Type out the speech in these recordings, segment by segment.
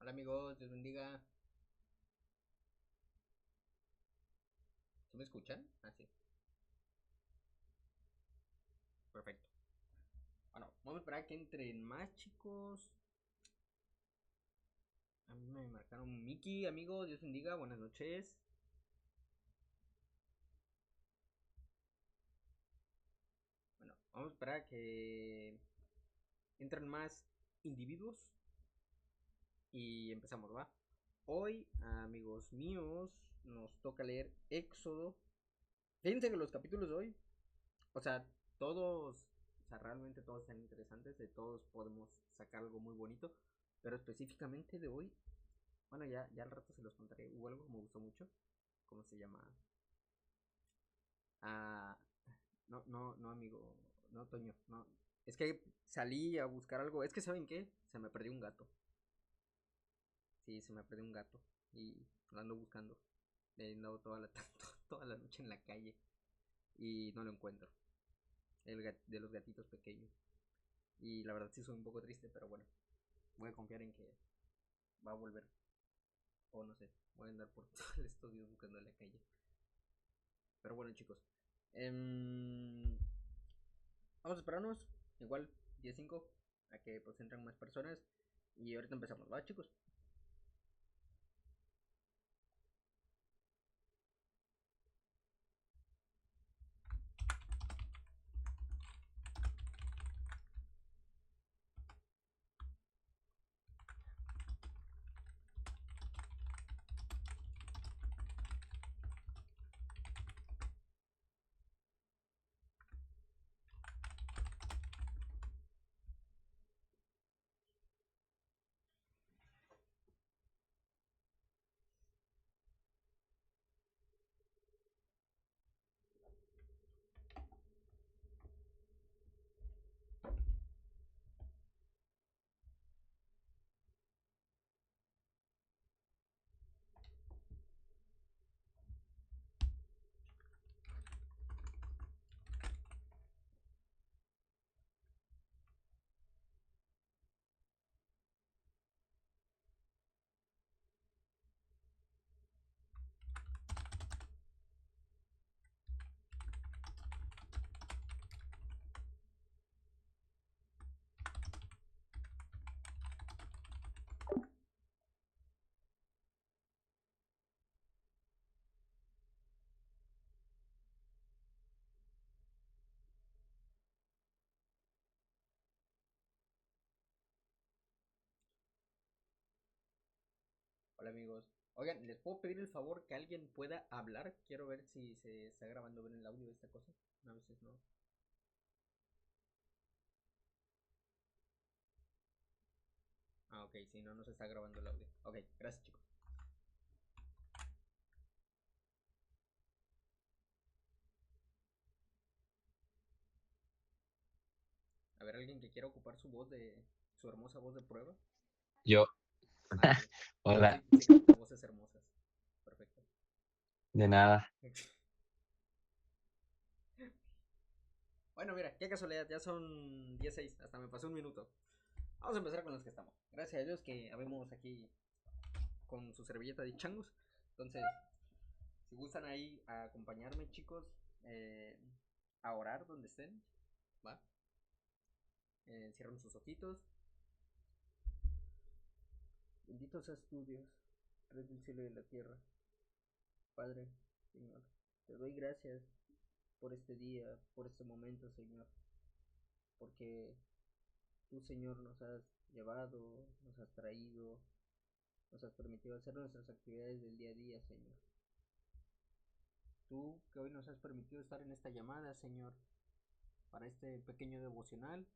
Hola amigos, Dios bendiga. ¿Sí me escuchan? Ah, sí. Perfecto. Bueno, vamos a esperar que entren más chicos. A mí me marcaron Miki, amigos, Dios bendiga, buenas noches. Bueno, vamos a esperar a que entren más individuos y empezamos, ¿va? Hoy, amigos míos, nos toca leer Éxodo. Fíjense que los capítulos de hoy, o sea, todos, o sea, realmente todos están interesantes, de todos podemos sacar algo muy bonito, pero específicamente de hoy, bueno, ya al rato se los contaré. Hubo algo que me gustó mucho. ¿Cómo se llama? Ah, no, amigo. No, Toño. No. Es que salí a buscar algo. Es que, ¿saben qué? Se me perdió un gato. Sí, se me perdió un gato. Y lo ando buscando. He andado toda la noche en la calle. Y no lo encuentro. De los gatitos pequeños. Y la verdad sí soy un poco triste, pero bueno. Voy a confiar en que va a volver. O no sé. Voy a andar por todos estos días buscando en la calle. Pero bueno, chicos. Vamos a esperarnos. Igual, 10-5. A que pues entran más personas. Y ahorita empezamos, ¿va, chicos? Hola, amigos. Oigan, ¿les puedo pedir el favor que alguien pueda hablar? Quiero ver si se está grabando bien el audio de esta cosa. A veces no. Ah, ok, si no, no se está grabando el audio. Ok, gracias, chicos. A ver, alguien que quiera ocupar su voz de. Su hermosa voz de prueba. Yo, Ah, ok. hola, Sí capta voces hermosas. Perfecto. de nada. Bueno, mira, qué casualidad, ya son 16, hasta me pasó un minuto. Vamos a empezar con los que estamos. Gracias a Dios que habemos aquí con su servilleta de changos. Entonces, si gustan ahí a acompañarme, chicos, eh, a orar donde estén, ¿va? Cierren sus ojitos. Bendito seas tú, Dios, Rey del cielo y de la tierra. Padre, Señor, te doy gracias por este día, por este momento, Señor, porque tú, Señor, nos has llevado, nos has traído, nos has permitido hacer nuestras actividades del día a día, Señor. Tú que hoy nos has permitido estar en esta llamada, Señor, para este pequeño devocional,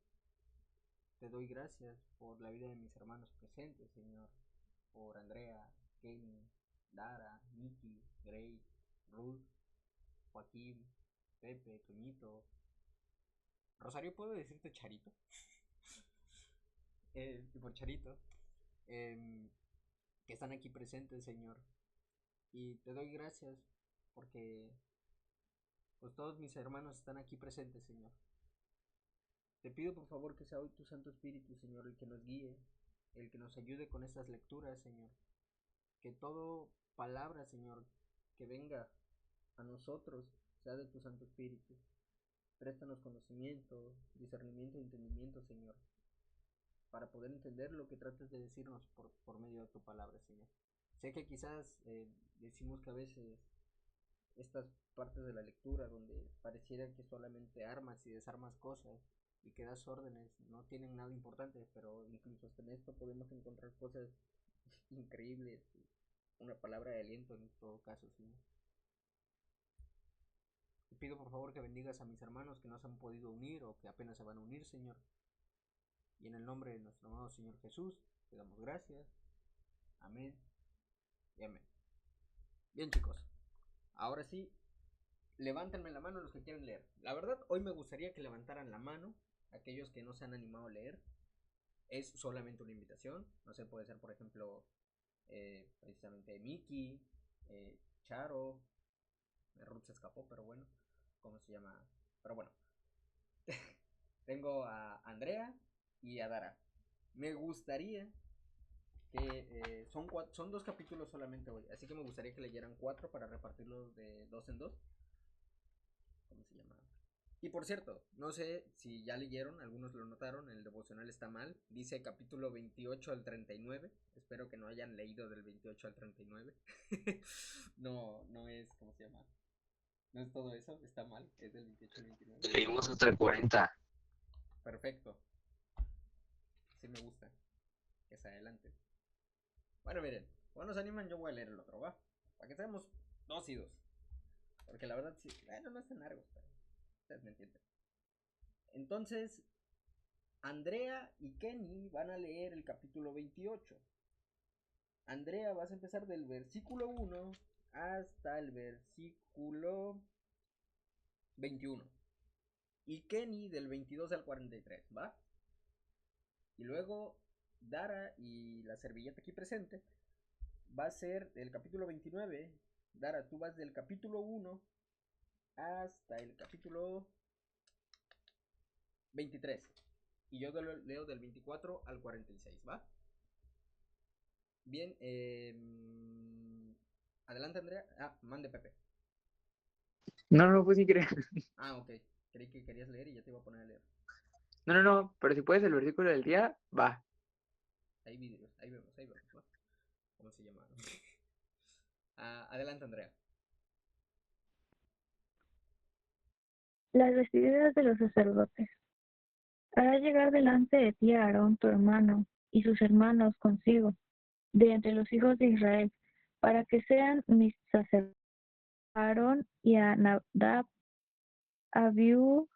te doy gracias por la vida de mis hermanos presentes, Señor, por Andrea, Kenny, Dara, Nikki, Grace, Ruth, Joaquín, Pepe, Toñito. Rosario, ¿puedo decirte Charito? Y por Charito, eh, que están aquí presentes, Señor. Y te doy gracias porque pues todos mis hermanos están aquí presentes, Señor. Te pido por favor que sea hoy tu Santo Espíritu, Señor, el que nos guíe, el que nos ayude con estas lecturas, Señor. Que todo palabra, Señor, que venga a nosotros sea de tu Santo Espíritu. Préstanos conocimiento, discernimiento y entendimiento, Señor, para poder entender lo que tratas de decirnos por medio de tu palabra, Señor. Sé que quizás decimos que a veces estas partes de la lectura donde pareciera que solamente armas y desarmas cosas y que das órdenes no tienen nada importante, pero incluso hasta en esto podemos encontrar cosas increíbles, una palabra de aliento en todo caso, Señor. Te pido por favor que bendigas a mis hermanos que no se han podido unir o que apenas se van a unir, Señor. Y en el nombre de nuestro amado Señor Jesús, te damos gracias. Amén y amén. Bien, chicos, ahora sí, levántenme la mano los que quieren leer. La verdad, hoy me gustaría que levantaran la mano aquellos que no se han animado a leer. Es solamente una invitación. No sé, puede ser, por ejemplo, precisamente Miki, Charo. Ruth se escapó, pero bueno, ¿cómo se llama? Pero bueno, tengo a Andrea y a Dara. Me gustaría que son 2 capítulos solamente hoy, así que me gustaría que leyeran 4 para repartirlos de 2 en 2. ¿Cómo se llama? Y por cierto, no sé si ya leyeron, algunos lo notaron, el devocional está mal. Dice capítulo 28 al 39. Espero que no hayan leído del 28 al 39. No es, ¿cómo se llama? No es todo eso, está mal, es del 28 al 29. Leímos hasta el 40. Perfecto. Sí me gusta. Que se adelante. Bueno, miren, cuando se animan yo voy a leer el otro, ¿va? Para que seamos 2 y 2. Porque la verdad sí, bueno, no es tan largo, pero ustedes me entienden. Entonces, Andrea y Kenny van a leer el capítulo 28. Andrea, vas a empezar del versículo 1 hasta el versículo 21. Y Kenny del 22 al 43, ¿va? Y luego Dara y la servilleta aquí presente va a ser el capítulo 29. Dara, tú vas del capítulo 1 hasta el capítulo 23. Y yo leo del 24 al 46, ¿va? Bien, adelante Andrea. Mande Pepe. No, pues sí creo. Ok. Creí que querías leer y ya te iba a poner a leer. No, pero si puedes el versículo del día, va. Ahí vemos, ¿va? ¿Cómo se llama? Adelante Andrea. Las vestiduras de los sacerdotes. Hará llegar delante de ti a Aarón tu hermano y sus hermanos consigo, de entre los hijos de Israel, para que sean mis sacerdotes. Aarón y a Nadab, Abiú,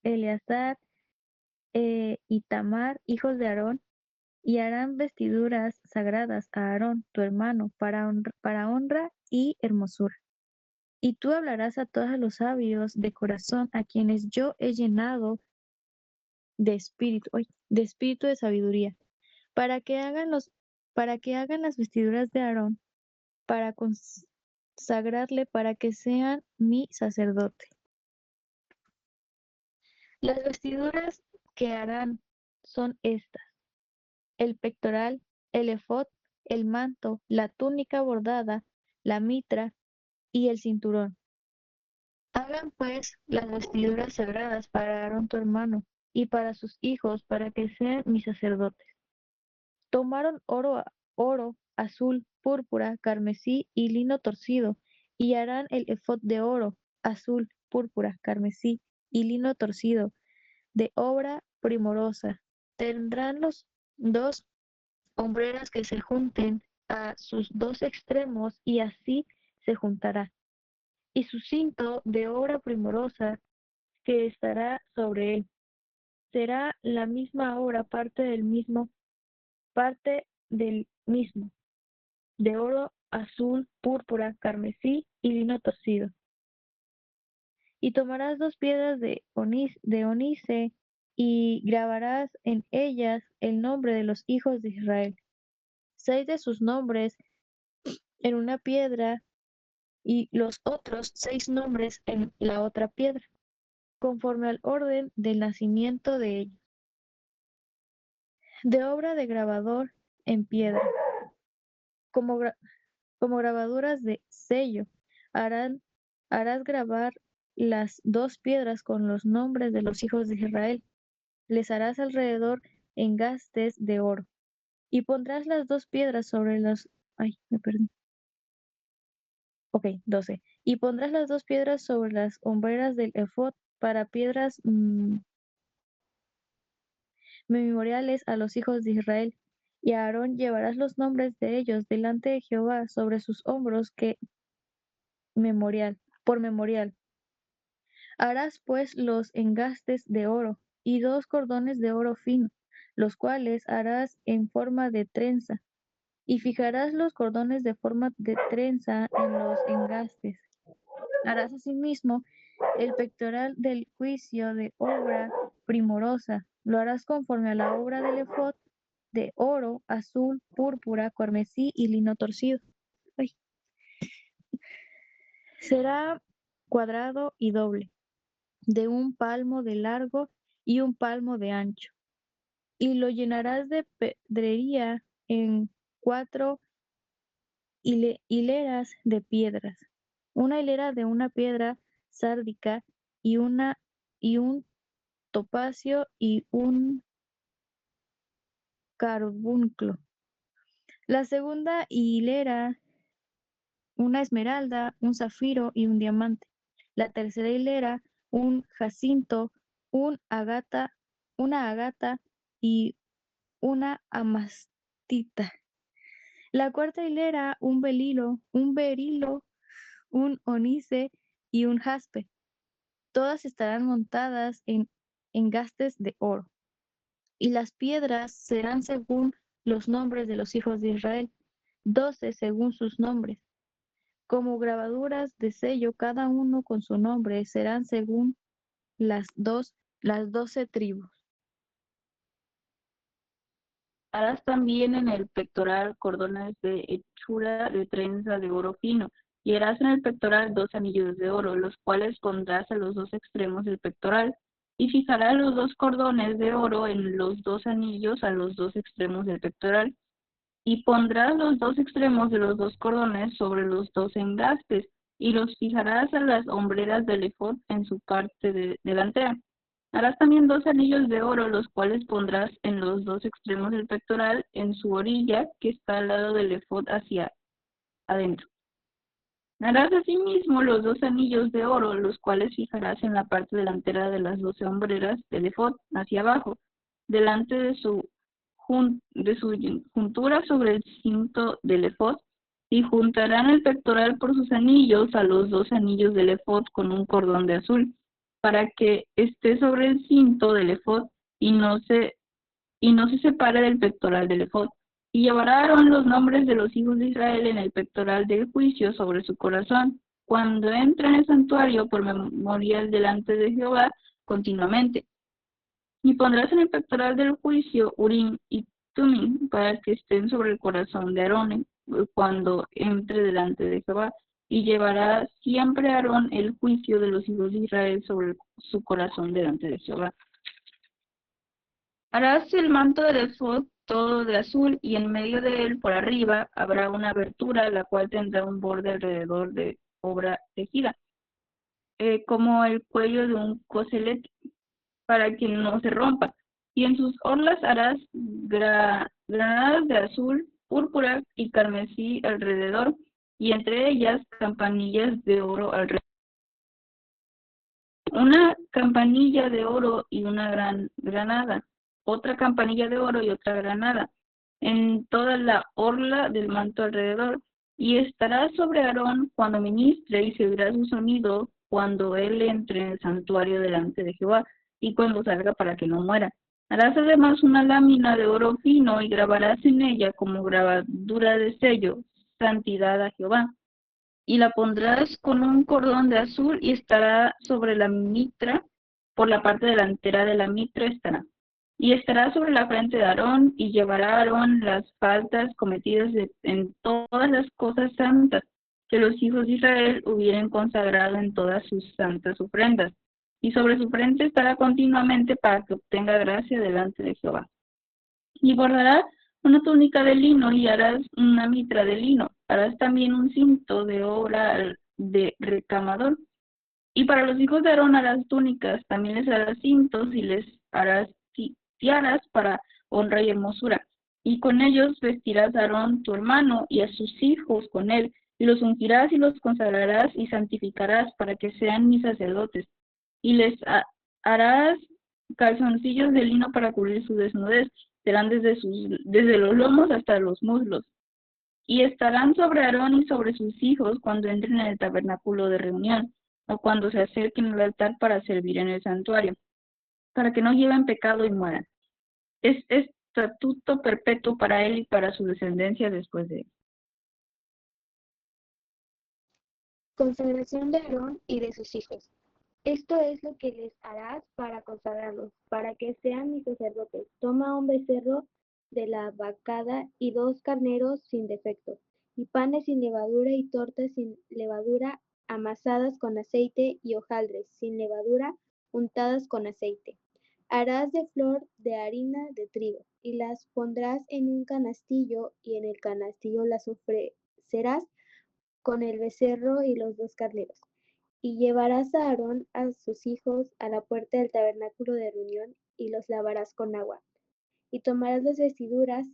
Eleazar y Tamar, hijos de Aarón, y harán vestiduras sagradas a Aarón tu hermano para honra y hermosura. Y tú hablarás a todos los sabios de corazón a quienes yo he llenado de espíritu de sabiduría, para que hagan las vestiduras de Aarón, para consagrarle, para que sean mi sacerdote. Las vestiduras que harán son estas: el pectoral, el efod, el manto, la túnica bordada, la mitra y el cinturón. Hagan pues las vestiduras sagradas para Aarón tu hermano y para sus hijos, para que sean mis sacerdotes. Tomaron oro, azul, púrpura, carmesí y lino torcido, y harán el efod de oro, azul, púrpura, carmesí y lino torcido, de obra primorosa. Tendrán los 2 hombreras que se junten a sus 2 extremos, y así se juntará. Y su cinto de obra primorosa que estará sobre él será la misma obra, parte del mismo, de oro, azul, púrpura, carmesí y lino torcido. Y tomarás 2 piedras de ónice y grabarás en ellas el nombre de los hijos de Israel, 6 de sus nombres en una piedra y los otros 6 nombres en la otra piedra, conforme al orden del nacimiento de ellos. de obra de grabador en piedra, como, como grabaduras de sello. Harán, harás grabar las 2 piedras con los nombres de los hijos de Israel. Les harás alrededor engastes de oro. Y pondrás las 2 piedras sobre los... Ay, me perdí. Ok, 12. Y pondrás las 2 piedras sobre las hombreras del efod para piedras memoriales a los hijos de Israel. Y a Aarón llevarás los nombres de ellos delante de Jehová sobre sus hombros por memorial. Harás pues los engastes de oro y 2 cordones de oro fino, los cuales harás en forma de trenza, y fijarás los cordones de forma de trenza en los engastes. Harás asimismo el pectoral del juicio de obra primorosa, lo harás conforme a la obra del efod de oro, azul, púrpura, carmesí y lino torcido. Ay. Será cuadrado y doble, de 1 palmo de largo y 1 palmo de ancho, y lo llenarás de pedrería en 4 hileras de piedras, una hilera de una piedra sárdica y un topacio y un carbunclo. La segunda hilera, una esmeralda, un zafiro y un diamante. La tercera hilera, un jacinto, una agata y una amastita. La cuarta hilera, un berilo, un onice y un jaspe. Todas estarán montadas en engastes de oro. Y las piedras serán según los nombres de los hijos de Israel, 12 según sus nombres. Como grabaduras de sello, cada uno con su nombre, serán según las 12 tribus. Harás también en el pectoral cordones de hechura de trenza de oro fino, y harás en el pectoral 2 anillos de oro, los cuales pondrás a los 2 extremos del pectoral, y fijarás los 2 cordones de oro en los 2 anillos a los 2 extremos del pectoral, y pondrás los 2 extremos de los 2 cordones sobre los 2 engastes, y los fijarás a las hombreras del efod en su parte delantera. Harás también 2 anillos de oro, los cuales pondrás en los 2 extremos del pectoral, en su orilla, que está al lado del efod hacia adentro. Harás asimismo los 2 anillos de oro, los cuales fijarás en la parte delantera de las 12 hombreras del efod hacia abajo, delante de su juntura sobre el cinto del efod, y juntarán el pectoral por sus anillos a los 2 anillos del efod con un cordón de azul, para que esté sobre el cinto del efod y no se separe del pectoral del efod. Y llevará Aarón los nombres de los hijos de Israel en el pectoral del juicio sobre su corazón, cuando entre en el santuario por memorial delante de Jehová continuamente. Y pondrás en el pectoral del juicio Urim y Tumim, para que estén sobre el corazón de Aarón cuando entre delante de Jehová. Y llevará siempre Aarón el juicio de los hijos de Israel sobre su corazón delante de Jehová. Harás el manto del efod todo de azul, y en medio de él, por arriba, habrá una abertura, la cual tendrá un borde alrededor de obra tejida, como el cuello de un coselete, para que no se rompa. Y en sus orlas harás granadas de azul, púrpura y carmesí alrededor, y entre ellas campanillas de oro alrededor. Una campanilla de oro y una granada, otra campanilla de oro y otra granada, en toda la orla del manto alrededor, y estará sobre Aarón cuando ministre, y se oirá su sonido cuando él entre en el santuario delante de Jehová, y cuando salga para que no muera. Harás además una lámina de oro fino, y grabarás en ella como grabadura de sello, santidad a Jehová. Y la pondrás con un cordón de azul, y estará sobre la mitra, por la parte delantera de la mitra estará. Y estará sobre la frente de Aarón, y llevará Aarón las faltas cometidas en todas las cosas santas que los hijos de Israel hubieran consagrado en todas sus santas ofrendas. Y sobre su frente estará continuamente para que obtenga gracia delante de Jehová. Y bordarás una túnica de lino y harás una mitra de lino. Harás también un cinto de obra de recamador. Y para los hijos de Aarón harás túnicas, también les harás cintos y les harás tiaras para honra y hermosura. Y con ellos vestirás a Aarón tu hermano y a sus hijos con él, y los ungirás y los consagrarás y santificarás para que sean mis sacerdotes. Y les harás calzoncillos de lino para cubrir su desnudez, serán desde los lomos hasta los muslos. Y estarán sobre Aarón y sobre sus hijos cuando entren en el tabernáculo de reunión, o cuando se acerquen al altar para servir en el santuario, para que no lleven pecado y mueran. Es estatuto perpetuo para él y para su descendencia después de él. Consagración de Aarón y de sus hijos. Esto es lo que les harás para consagrarlos, para que sean mis sacerdotes. Toma un becerro de la vacada y 2 carneros sin defecto, y panes sin levadura y tortas sin levadura amasadas con aceite y hojaldres sin levadura untadas con aceite. Harás de flor de harina de trigo, y las pondrás en un canastillo, y en el canastillo las ofrecerás con el becerro y los 2 carneros. Y llevarás a Aarón a sus hijos a la puerta del tabernáculo de reunión, y los lavarás con agua. Y tomarás las vestiduras,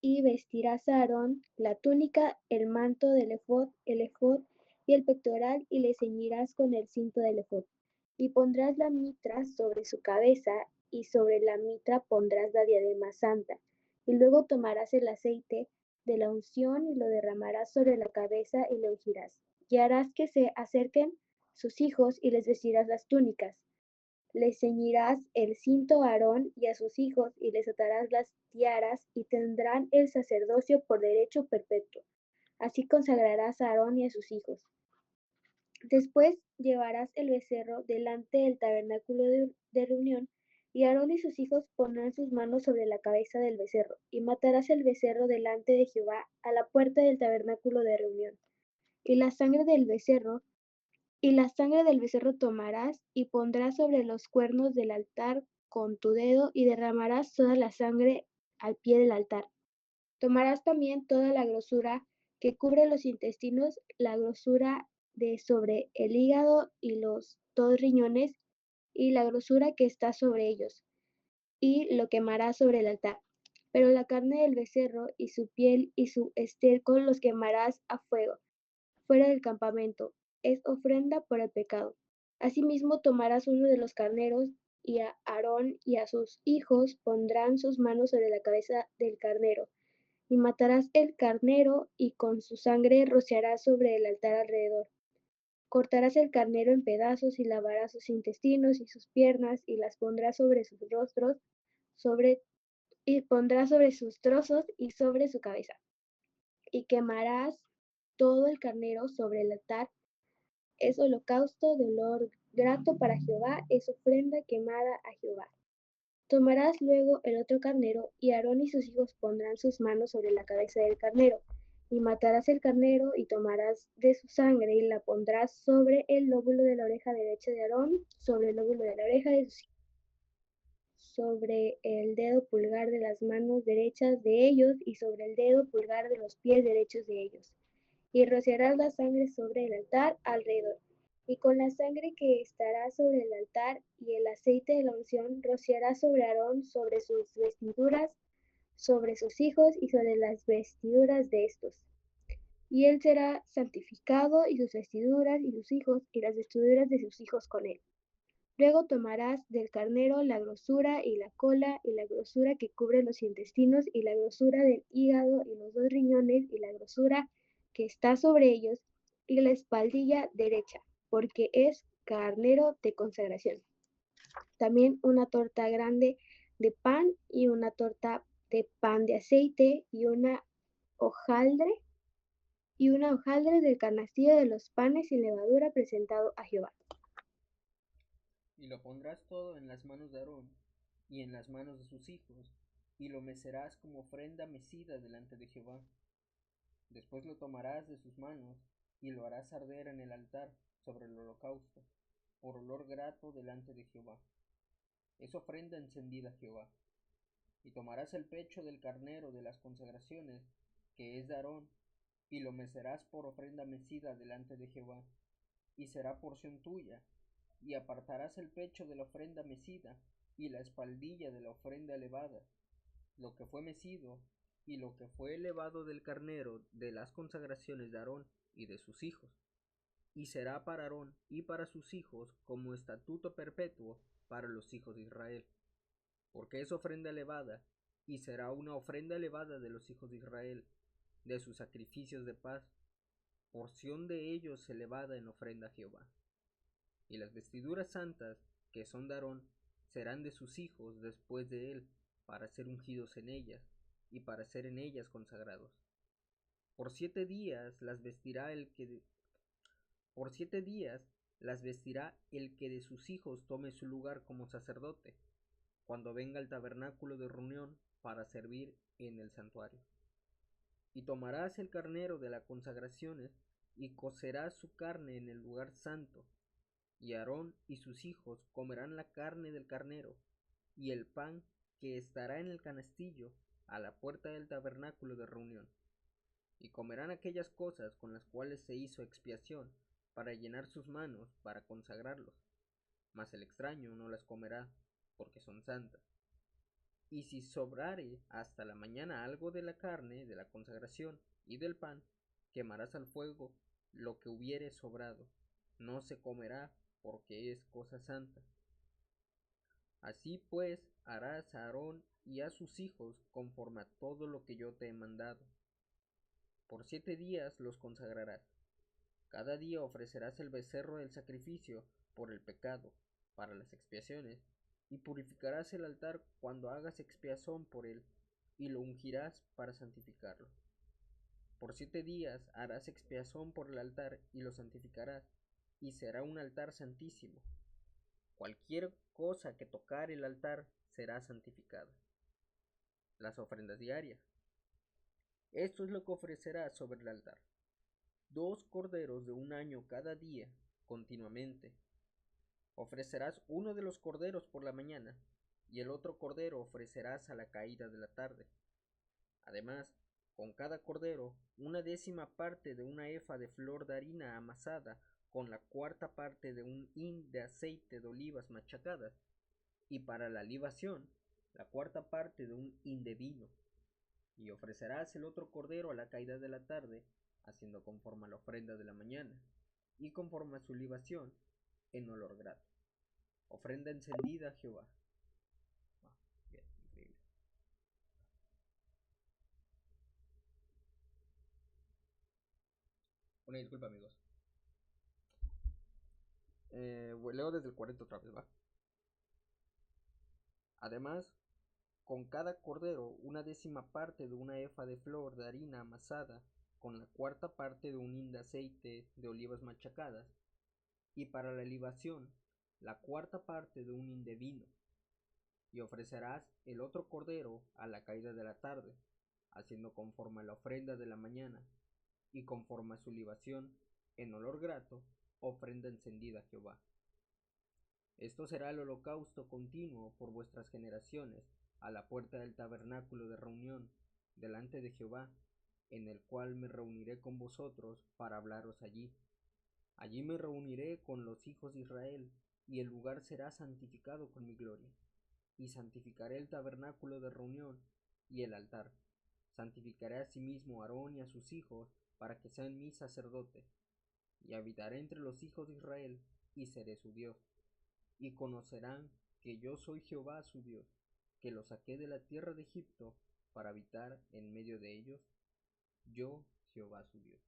y vestirás a Aarón la túnica, el manto del ephod y el pectoral, y le ceñirás con el cinto del ephod. Y pondrás la mitra sobre su cabeza, y sobre la mitra pondrás la diadema santa. Y luego tomarás el aceite de la unción y lo derramarás sobre la cabeza y le ungirás. Y harás que se acerquen sus hijos y les vestirás las túnicas. Les ceñirás el cinto a Aarón y a sus hijos y les atarás las tiaras y tendrán el sacerdocio por derecho perpetuo. Así consagrarás a Aarón y a sus hijos. Después llevarás el becerro delante del tabernáculo de reunión, y Aarón y sus hijos pondrán sus manos sobre la cabeza del becerro, y matarás el becerro delante de Jehová a la puerta del tabernáculo de reunión. Y la sangre del becerro tomarás y pondrás sobre los cuernos del altar con tu dedo, y derramarás toda la sangre al pie del altar. Tomarás también toda la grosura que cubre los intestinos, la grosura de sobre el hígado y los 2 riñones, y la grosura que está sobre ellos, y lo quemarás sobre el altar. Pero la carne del becerro y su piel y su estiércol los quemarás a fuego fuera del campamento, es ofrenda por el pecado. Asimismo tomarás uno de los carneros, y a Aarón y a sus hijos pondrán sus manos sobre la cabeza del carnero, y matarás el carnero, y con su sangre rociarás sobre el altar alrededor. Cortarás el carnero en pedazos, y lavarás sus intestinos y sus piernas, y las pondrás sobre sus rostros, y pondrás sobre sus trozos y sobre su cabeza. Y quemarás todo el carnero sobre el altar. Es holocausto de olor grato para Jehová, es ofrenda quemada a Jehová. Tomarás luego el otro carnero, y Aarón y sus hijos pondrán sus manos sobre la cabeza del carnero, y matarás el carnero, y tomarás de su sangre, y la pondrás sobre el lóbulo de la oreja derecha de Aarón, sobre el lóbulo de la oreja de sus hijos, sobre el dedo pulgar de las manos derechas de ellos, y sobre el dedo pulgar de los pies derechos de ellos. Y rociarás la sangre sobre el altar alrededor. Y con la sangre que estará sobre el altar y el aceite de la unción rociarás sobre Aarón, sobre sus vestiduras, sobre sus hijos y sobre las vestiduras de estos. Y él será santificado, y sus vestiduras y sus hijos y las vestiduras de sus hijos con él. Luego tomarás del carnero la grosura y la cola, y la grosura que cubre los intestinos, y la grosura del hígado y los 2 riñones, y la grosura que está sobre ellos, y la espaldilla derecha, porque es carnero de consagración. También una torta grande de pan, y una torta de pan de aceite, y una hojaldre del canastillo de los panes sin levadura presentado a Jehová. Y lo pondrás todo en las manos de Aarón y en las manos de sus hijos, y lo mecerás como ofrenda mecida delante de Jehová. Después lo tomarás de sus manos, y lo harás arder en el altar sobre el holocausto, por olor grato delante de Jehová. Es ofrenda encendida a Jehová. Y tomarás el pecho del carnero de las consagraciones, que es de Aarón, y lo mecerás por ofrenda mecida delante de Jehová, y será porción tuya. Y apartarás el pecho de la ofrenda mecida, y la espaldilla de la ofrenda elevada, lo que fue mecido, y lo que fue elevado del carnero de las consagraciones de Aarón y de sus hijos. Y será para Aarón y para sus hijos como estatuto perpetuo para los hijos de Israel, porque es ofrenda elevada, y será una ofrenda elevada de los hijos de Israel, de sus sacrificios de paz, porción de ellos elevada en ofrenda a Jehová. Y las vestiduras santas, que son de Aarón, serán de sus hijos después de él, para ser ungidos en ellas, y para ser en ellas consagrados. Por 7 días las vestirá el que de... Por 7 días las vestirá el que de sus hijos tome su lugar como sacerdote, cuando venga al tabernáculo de reunión para servir en el santuario. Y tomarás el carnero de las consagraciones y cocerás su carne en el lugar santo, y Aarón y sus hijos comerán la carne del carnero y el pan que estará en el canastillo a la puerta del tabernáculo de reunión, y comerán aquellas cosas con las cuales se hizo expiación para llenar sus manos para consagrarlos, mas el extraño no las comerá, porque son santas. Y si sobrare hasta la mañana algo de la carne de la consagración y del pan, quemarás al fuego lo que hubiere sobrado, no se comerá, porque es cosa santa. Así pues harás a Aarón y a sus hijos conforme a todo lo que yo te he mandado. Por 7 días los consagrarás. Cada día ofrecerás el becerro del sacrificio por el pecado, para las expiaciones, y purificarás el altar cuando hagas expiación por él, y lo ungirás para santificarlo. Por 7 días harás expiación por el altar y lo santificarás, y será un altar santísimo. Cualquier cosa que tocar el altar será santificada. Las ofrendas diarias. Esto es lo que ofrecerás sobre el altar: 2 corderos de 1 año cada día, continuamente. Ofrecerás uno de los corderos por la mañana, y el otro cordero ofrecerás a la caída de la tarde. Además, con cada cordero, 1/10 parte de una efa de flor de harina amasada, con la 1/4 parte de un hin de aceite de olivas machacadas, y para la libación, la 1/4 parte de un hin de vino. Y ofrecerás el otro cordero a la caída de la tarde, haciendo conforme a la ofrenda de la mañana, y conforme a su libación, en olor grato. Ofrenda encendida a Jehová. Bien, increíble. Una disculpa, amigos. Leo desde el 40 otra vez, ¿va? Además, con cada cordero, 1/10 parte de una efa de flor de harina amasada, con la 1/4 parte de un hin de aceite de olivas machacadas, y para la libación, la 1/4 parte de un hin de vino. Y ofrecerás el otro cordero a la caída de la tarde, haciendo conforme a la ofrenda de la mañana, y conforme a su libación, en olor grato, ofrenda encendida a Jehová. Esto será el holocausto continuo por vuestras generaciones, a la puerta del tabernáculo de reunión, delante de Jehová, en el cual me reuniré con vosotros para hablaros allí. Allí me reuniré con los hijos de Israel, y el lugar será santificado con mi gloria. Y santificaré el tabernáculo de reunión y el altar. Santificaré asimismo a Aarón y a sus hijos, para que sean mis sacerdotes. Y habitaré entre los hijos de Israel, y seré su Dios. Y conocerán que yo soy Jehová su Dios, que los saqué de la tierra de Egipto para habitar en medio de ellos, yo Jehová su Dios.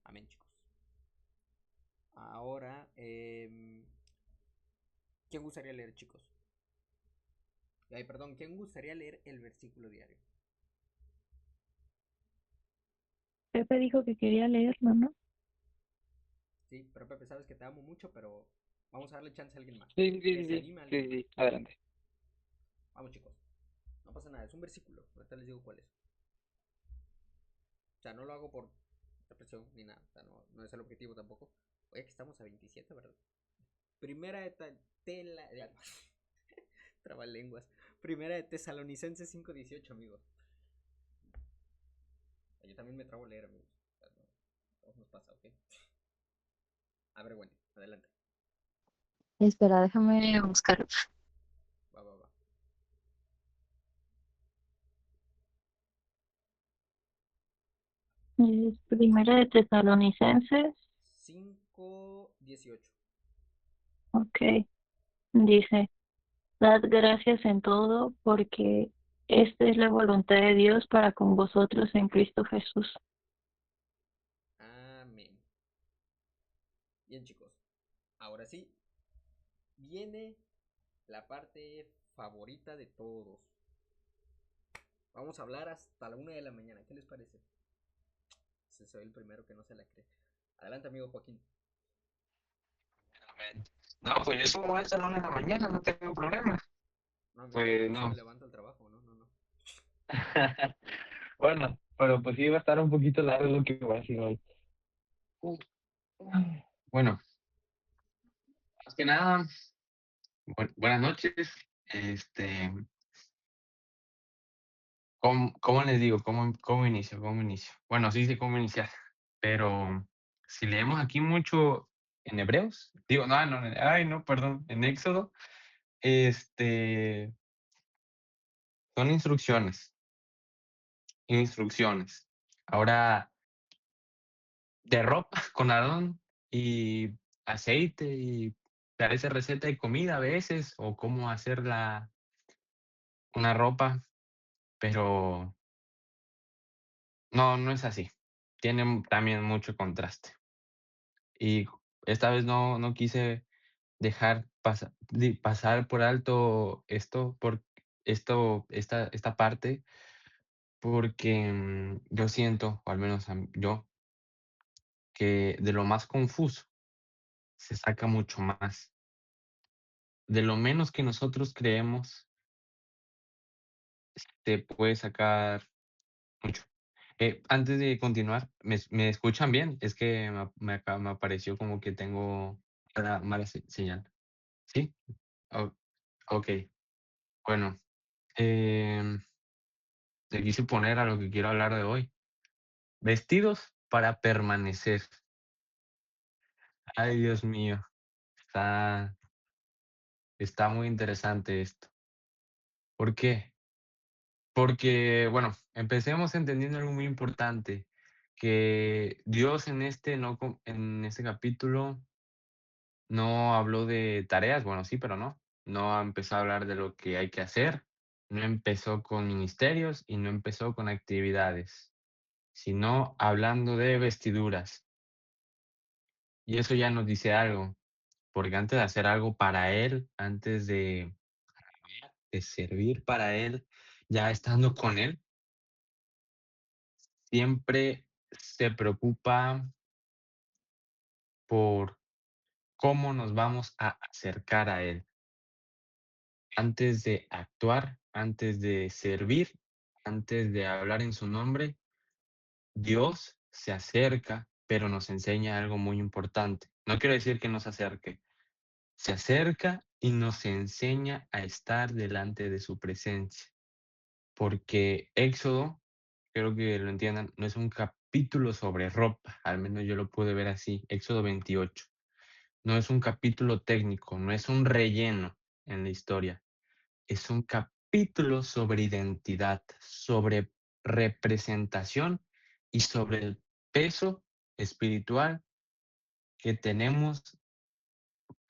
Amén, chicos. Ahora, ¿quién gustaría leer, chicos? Ay, perdón, ¿quién gustaría leer el versículo diario? Pepe dijo que quería leerlo, ¿no? Sí, pero Pepe, sabes que te amo mucho, pero vamos a darle chance a alguien más. Sí, sí, Que sí, se sí, anime a alguien sí, más. sí, adelante. Vamos, chicos. No pasa nada, es un versículo. Ahorita les digo cuál es. O sea, no lo hago por represión ni nada. O sea, no es el objetivo tampoco. Oye, que estamos a 27, ¿verdad? Primera de tela. Trabalenguas. Primera de Tesalonicenses 5:18, amigos. Yo también me trabo leer, amigos. Todos nos pasa, ¿ok? A ver, bueno, adelante. Espera, déjame buscar. Va. Es Primera de Tesalonicenses. 5:18. Ok. Dice, dad gracias en todo, porque esta es la voluntad de Dios para con vosotros en Cristo Jesús. Amén. Bien, chicos. Ahora sí, viene la parte favorita de todos. Vamos a hablar hasta la 1 de la mañana. ¿Qué les parece? Soy el primero que no se la cree. Adelante, amigo Joaquín. No, pues yo subo a esta 1 de la mañana, no tengo problema. No, amigo, yo Pues sí no. me levanto al trabajo, no. Bueno, pero pues sí va a estar un poquito largo lo que voy a decir hoy. Bueno, más que nada, buenas noches. Este, ¿cómo les digo? ¿Cómo inicio? ¿Cómo inicio? Bueno, sí sé cómo iniciar, pero si leemos aquí mucho en Hebreos, digo, no, perdón, en Éxodo, este, son instrucciones. Ahora, de ropa con Aarón y aceite y parece receta de comida a veces o cómo hacer una ropa, pero no es así. Tiene también mucho contraste. Y esta vez no quise dejar pasar por alto esta parte, porque yo siento, o al menos yo, que de lo más confuso se saca mucho más. De lo menos que nosotros creemos, te puede sacar mucho. Antes de continuar, ¿me escuchan bien? Es que me apareció como que tengo mala señal. ¿Sí? O- ok. Bueno, em, le quise poner a lo que quiero hablar de hoy. Vestidos para permanecer. Ay, Dios mío. Está, está muy interesante esto. ¿Por qué? Porque, bueno, empecemos entendiendo algo muy importante, que Dios en este capítulo no habló de tareas, bueno, sí, pero no. No empezó a hablar de lo que hay que hacer, no empezó con ministerios y no empezó con actividades, sino hablando de vestiduras. Y eso ya nos dice algo, porque antes de hacer algo para Él, antes de servir para Él, ya estando con Él, siempre se preocupa por cómo nos vamos a acercar a Él. Antes de actuar, antes de servir, antes de hablar en su nombre, Dios se acerca, pero nos enseña algo muy importante. No quiero decir que nos acerque, se acerca y nos enseña a estar delante de su presencia, porque Éxodo, creo que lo entiendan, no es un capítulo sobre ropa, al menos yo lo pude ver así, Éxodo 28. No es un capítulo técnico, no es un relleno en la historia, es un capítulo sobre identidad, sobre representación y sobre el peso espiritual que tenemos,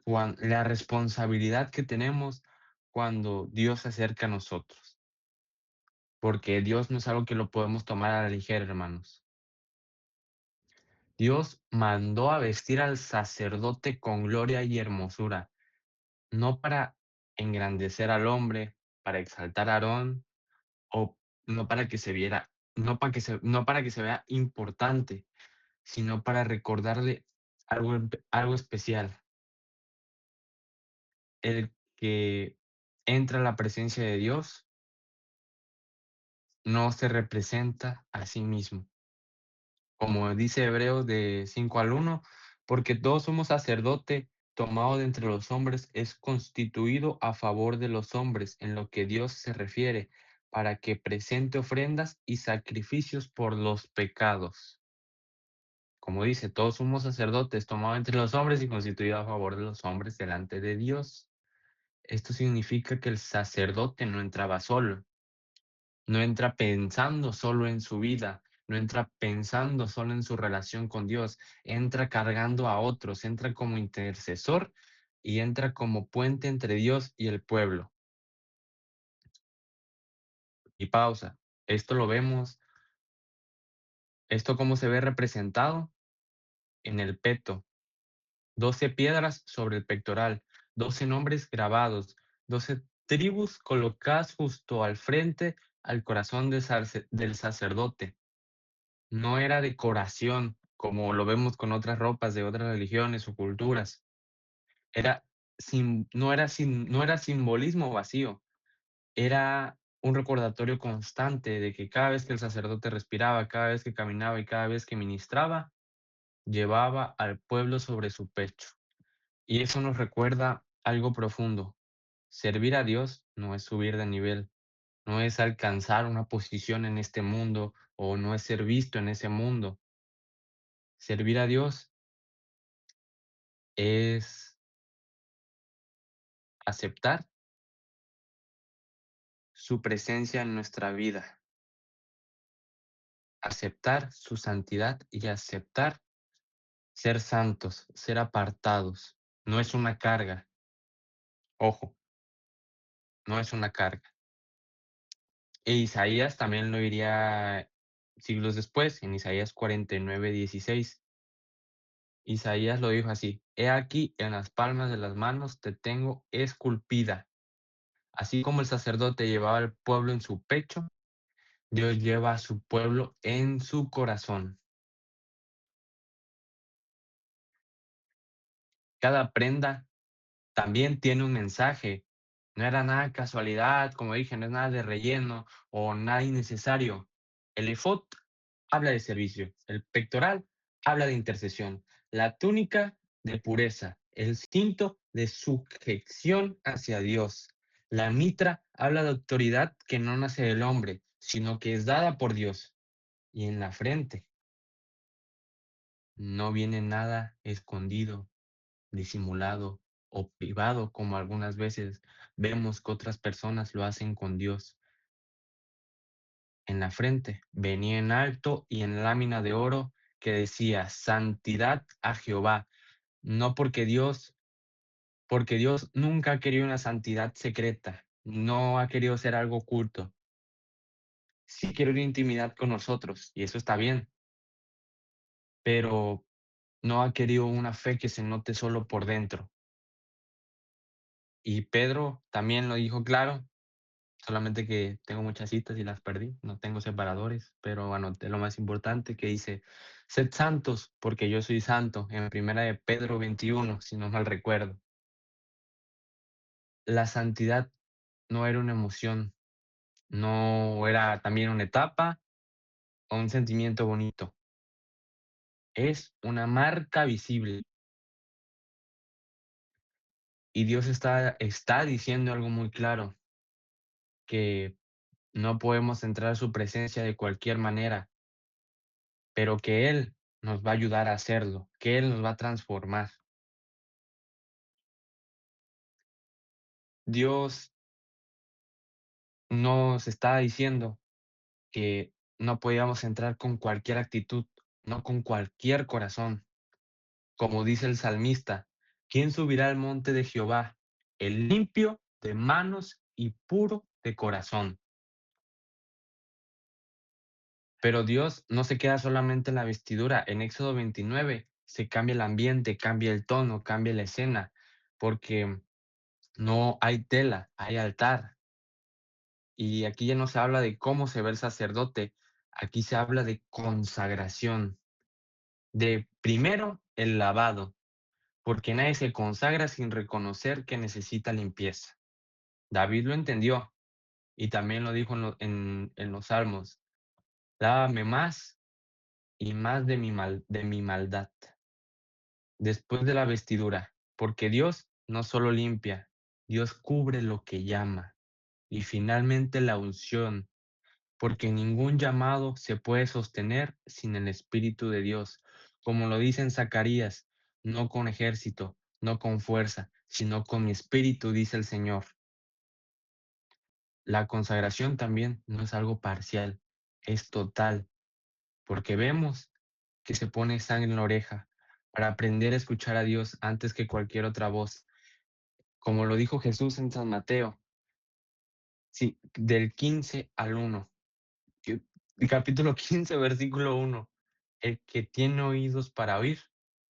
la responsabilidad que tenemos cuando Dios se acerca a nosotros. Porque Dios no es algo que lo podemos tomar a la ligera, hermanos. Dios mandó a vestir al sacerdote con gloria y hermosura, no para engrandecer al hombre, para exaltar a Aarón, o no para que se viera, no para que se vea importante, sino para recordarle algo especial. El que entra a la presencia de Dios no se representa a sí mismo. Como dice Hebreos de 5 al 1, porque todos somos sacerdote tomado de entre los hombres es constituido a favor de los hombres en lo que Dios se refiere, para que presente ofrendas y sacrificios por los pecados. Como dice, todos somos sacerdotes, tomado entre los hombres y constituido a favor de los hombres delante de Dios. Esto significa que el sacerdote no entraba solo, no entra pensando solo en su vida, no entra pensando solo en su relación con Dios, entra cargando a otros, entra como intercesor y entra como puente entre Dios y el pueblo. Y pausa. Esto lo vemos, esto cómo se ve representado en el peto. 12 piedras sobre el pectoral, 12 nombres grabados, 12 tribus colocadas justo al frente al corazón del sacerdote. No era decoración, como lo vemos con otras ropas de otras religiones o culturas. No era simbolismo vacío, era un recordatorio constante de que cada vez que el sacerdote respiraba, cada vez que caminaba y cada vez que ministraba, llevaba al pueblo sobre su pecho. Y eso nos recuerda algo profundo. Servir a Dios no es subir de nivel, no es alcanzar una posición en este mundo o no es ser visto en ese mundo. Servir a Dios es aceptar su presencia en nuestra vida, aceptar su santidad y aceptar ser santos, ser apartados. No es una carga, ojo, no es una carga. E Isaías también lo diría siglos después, en Isaías 49:16. Isaías lo dijo así: He aquí en las palmas de las manos te tengo esculpida. Así como el sacerdote llevaba al pueblo en su pecho, Dios lleva a su pueblo en su corazón. Cada prenda también tiene un mensaje. No era nada casualidad, como dije, no es nada de relleno o nada innecesario. El efod habla de servicio, el pectoral habla de intercesión, la túnica de pureza, el cinto de sujeción hacia Dios. La mitra habla de autoridad que no nace del hombre, sino que es dada por Dios. Y en la frente no viene nada escondido, disimulado o privado, como algunas veces vemos que otras personas lo hacen con Dios. En la frente venía en alto y en lámina de oro que decía: Santidad a Jehová. No porque Dios nunca ha querido una santidad secreta, no ha querido ser algo oculto. Sí quiere una intimidad con nosotros y eso está bien, pero no ha querido una fe que se note solo por dentro. Y Pedro también lo dijo claro, solamente que tengo muchas citas y las perdí, no tengo separadores, pero anoté lo más importante que dice: sed santos porque yo soy santo, en primera de Pedro 21, si no mal recuerdo. La santidad no era una emoción, no era también una etapa o un sentimiento bonito, es una marca visible. Y Dios está diciendo algo muy claro, que no podemos entrar a su presencia de cualquier manera, pero que Él nos va a ayudar a hacerlo, que Él nos va a transformar. Dios nos está diciendo que no podíamos entrar con cualquier actitud, no con cualquier corazón. Como dice el salmista: ¿quién subirá al monte de Jehová? El limpio de manos y puro de corazón. Pero Dios no se queda solamente en la vestidura. En Éxodo 29 se cambia el ambiente, cambia el tono, cambia la escena, porque no hay tela, hay altar. Y aquí ya no se habla de cómo se ve el sacerdote, aquí se habla de consagración, de primero el lavado, porque nadie se consagra sin reconocer que necesita limpieza. David lo entendió y también lo dijo en los salmos: lávame más y más de mi maldad. Después de la vestidura porque Dios no solo limpia, Dios cubre lo que llama. Y finalmente la unción, porque ningún llamado se puede sostener sin el Espíritu de Dios. Como lo dice en Zacarías, no con ejército, no con fuerza, sino con mi espíritu, dice el Señor. La consagración también no es algo parcial, es total, porque vemos que se pone sangre en la oreja para aprender a escuchar a Dios antes que cualquier otra voz. Como lo dijo Jesús en San Mateo, sí, del 15 al 1. El capítulo 15, versículo 1. El que tiene oídos para oír,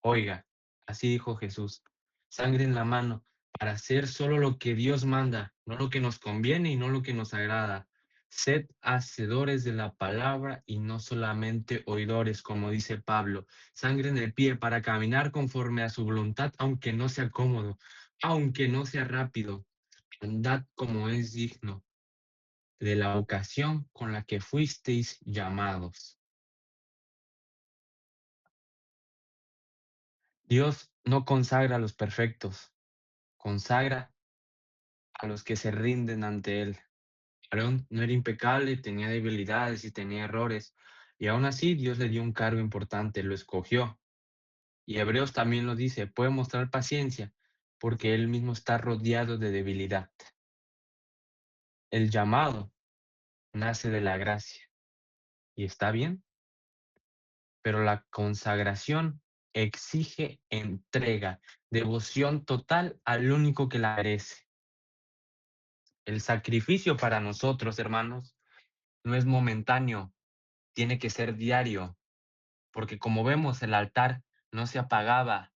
oiga. Así dijo Jesús. Sangre en la mano para hacer solo lo que Dios manda, no lo que nos conviene y no lo que nos agrada. Sed hacedores de la palabra y no solamente oidores, como dice Pablo. Sangre en el pie para caminar conforme a su voluntad, aunque no sea cómodo, aunque no sea rápido. Andad como es digno de la ocasión con la que fuisteis llamados. Dios no consagra a los perfectos, consagra a los que se rinden ante Él. Aarón no era impecable, tenía debilidades y tenía errores, y aún así Dios le dio un cargo importante, lo escogió. Y Hebreos también lo dice, puede mostrar paciencia porque Él mismo está rodeado de debilidad. El llamado nace de la gracia, y está bien, pero la consagración exige entrega, devoción total al único que la merece. El sacrificio para nosotros, hermanos, no es momentáneo, tiene que ser diario, porque como vemos, el altar no se apagaba,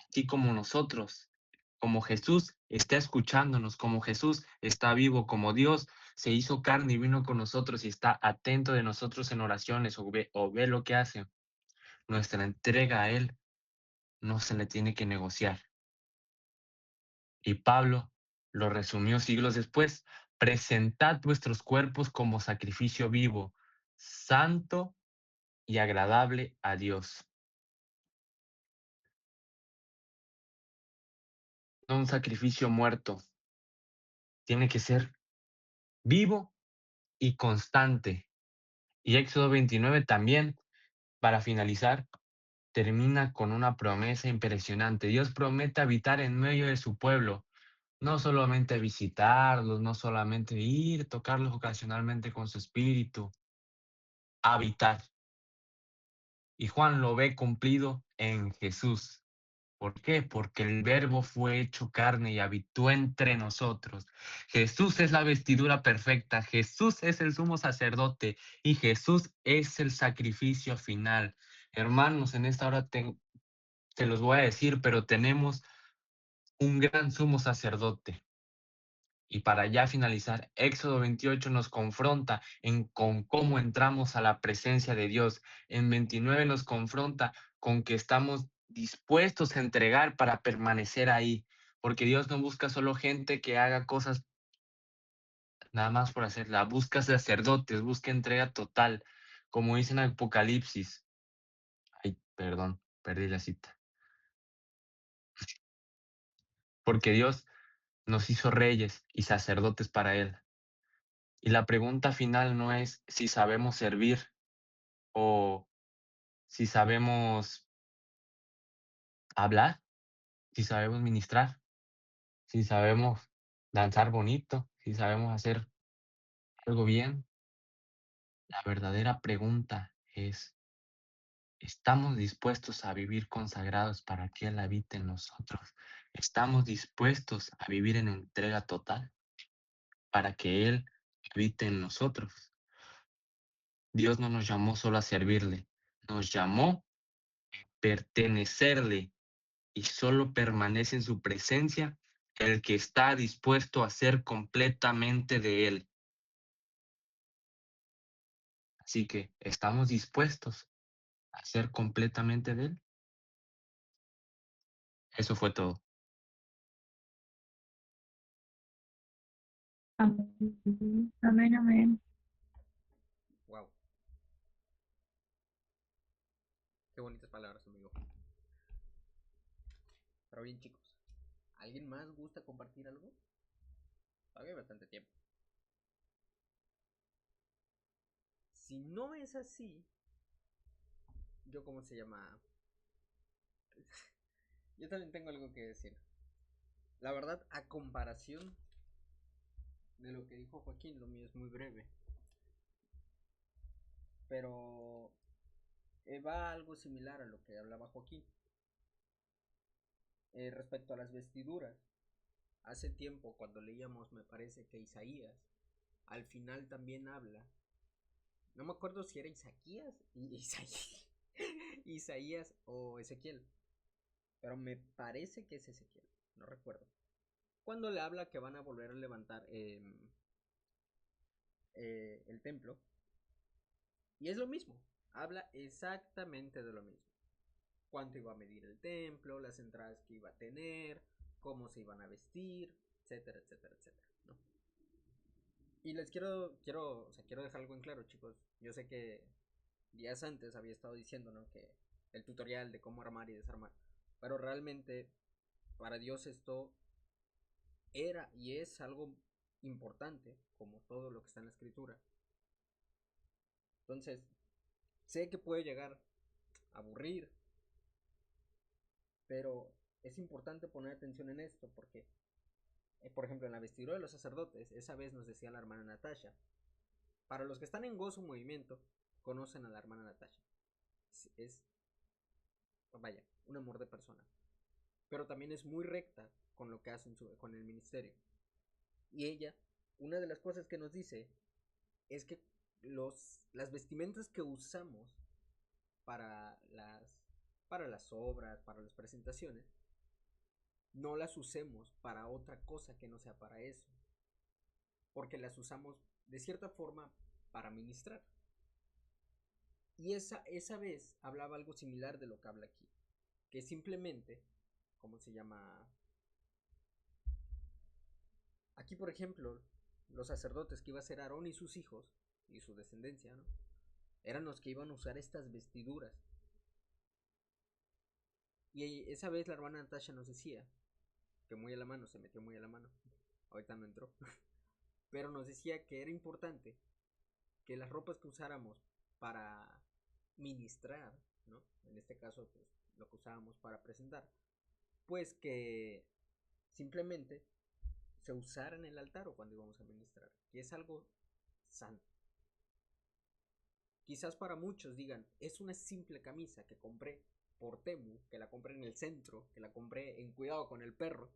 así como nosotros, como Jesús está escuchándonos, como Jesús está vivo, como Dios se hizo carne y vino con nosotros y está atento de nosotros en oraciones o ve lo que hace. Nuestra entrega a Él no se le tiene que negociar. Y Pablo lo resumió siglos después: presentad vuestros cuerpos como sacrificio vivo, santo y agradable a Dios. No un sacrificio muerto, tiene que ser vivo y constante. Y Éxodo 29 también, para finalizar, termina con una promesa impresionante. Dios promete habitar en medio de su pueblo. No solamente visitarlos, no solamente ir, tocarlos ocasionalmente con su espíritu, habitar. Y Juan lo ve cumplido en Jesús. ¿Por qué? Porque el Verbo fue hecho carne y habitó entre nosotros. Jesús es la vestidura perfecta, Jesús es el sumo sacerdote y Jesús es el sacrificio final. Hermanos, en esta hora te los voy a decir, pero tenemos un gran sumo sacerdote. Y para ya finalizar, Éxodo 28 nos confronta con cómo entramos a la presencia de Dios. En 29 nos confronta con que estamos dispuestos a entregar para permanecer ahí, porque Dios no busca solo gente que haga cosas nada más por hacerla, busca sacerdotes, busca entrega total, como dice en Apocalipsis. Ay, perdón, perdí la cita. Porque Dios nos hizo reyes y sacerdotes para Él. Y la pregunta final no es si sabemos servir o si sabemos hablar, si sabemos ministrar, si sabemos danzar bonito, si sabemos hacer algo bien. La verdadera pregunta es, ¿estamos dispuestos a vivir consagrados para que Él habite en nosotros? ¿Estamos dispuestos a vivir en entrega total para que Él habite en nosotros? Dios no nos llamó solo a servirle, nos llamó a pertenecerle, y solo permanece en su presencia el que está dispuesto a ser completamente de Él. Así que, ¿estamos dispuestos a ser completamente de Él? Eso fue todo. Amén, amén, amén. Wow. Qué bonitas palabras, amigo. Pero bien, chicos, ¿alguien más gusta compartir algo? Todavía hay bastante tiempo. Si no es así, yo, ¿cómo se llama? Yo también tengo algo que decir. La verdad, a comparación de lo que dijo Joaquín, lo mío es muy breve. Pero va algo similar a lo que hablaba Joaquín. Respecto a las vestiduras, hace tiempo cuando leíamos, me parece que Isaías, al final también habla. No me acuerdo si era Isaías o Ezequiel. Pero me parece que es Ezequiel, no recuerdo. Cuando le habla que van a volver a levantar el templo. Y es lo mismo, habla exactamente de lo mismo. Cuánto iba a medir el templo, las entradas que iba a tener, cómo se iban a vestir, etcétera, etcétera, etcétera, ¿no? Y les quiero dejar algo en claro, chicos. Yo sé que días antes había estado diciendo, ¿no?, que el tutorial de cómo armar y desarmar. Pero realmente, para Dios esto era y es algo importante, como todo lo que está en la escritura. Entonces, sé que puede llegar a aburrir, pero es importante poner atención en esto porque, por ejemplo, en la vestidura de los sacerdotes, esa vez nos decía la hermana Natasha. Para los que están en Gozo Movimiento, conocen a la hermana Natasha. Es, vaya, un amor de persona. Pero también es muy recta con lo que hace con el ministerio. Y ella, una de las cosas que nos dice es que las vestimentas que usamos para las obras, para las presentaciones, no las usemos para otra cosa que no sea para eso, porque las usamos de cierta forma para ministrar. Y esa vez hablaba algo similar de lo que habla aquí, que simplemente, ¿cómo se llama? Aquí, por ejemplo, los sacerdotes que iba a ser Aarón y sus hijos y su descendencia, ¿no?, eran los que iban a usar estas vestiduras. Y esa vez la hermana Natasha nos decía que muy a la mano, se metió muy a la mano, ahorita no entró, pero nos decía que era importante que las ropas que usáramos para ministrar, ¿no?, en este caso, pues lo que usábamos para presentar, pues que simplemente se usara en el altar o cuando íbamos a ministrar, que es algo santo. Quizás para muchos digan, es una simple camisa que compré por Temu, que la compré en el centro, que la compré en Cuidado con el Perro,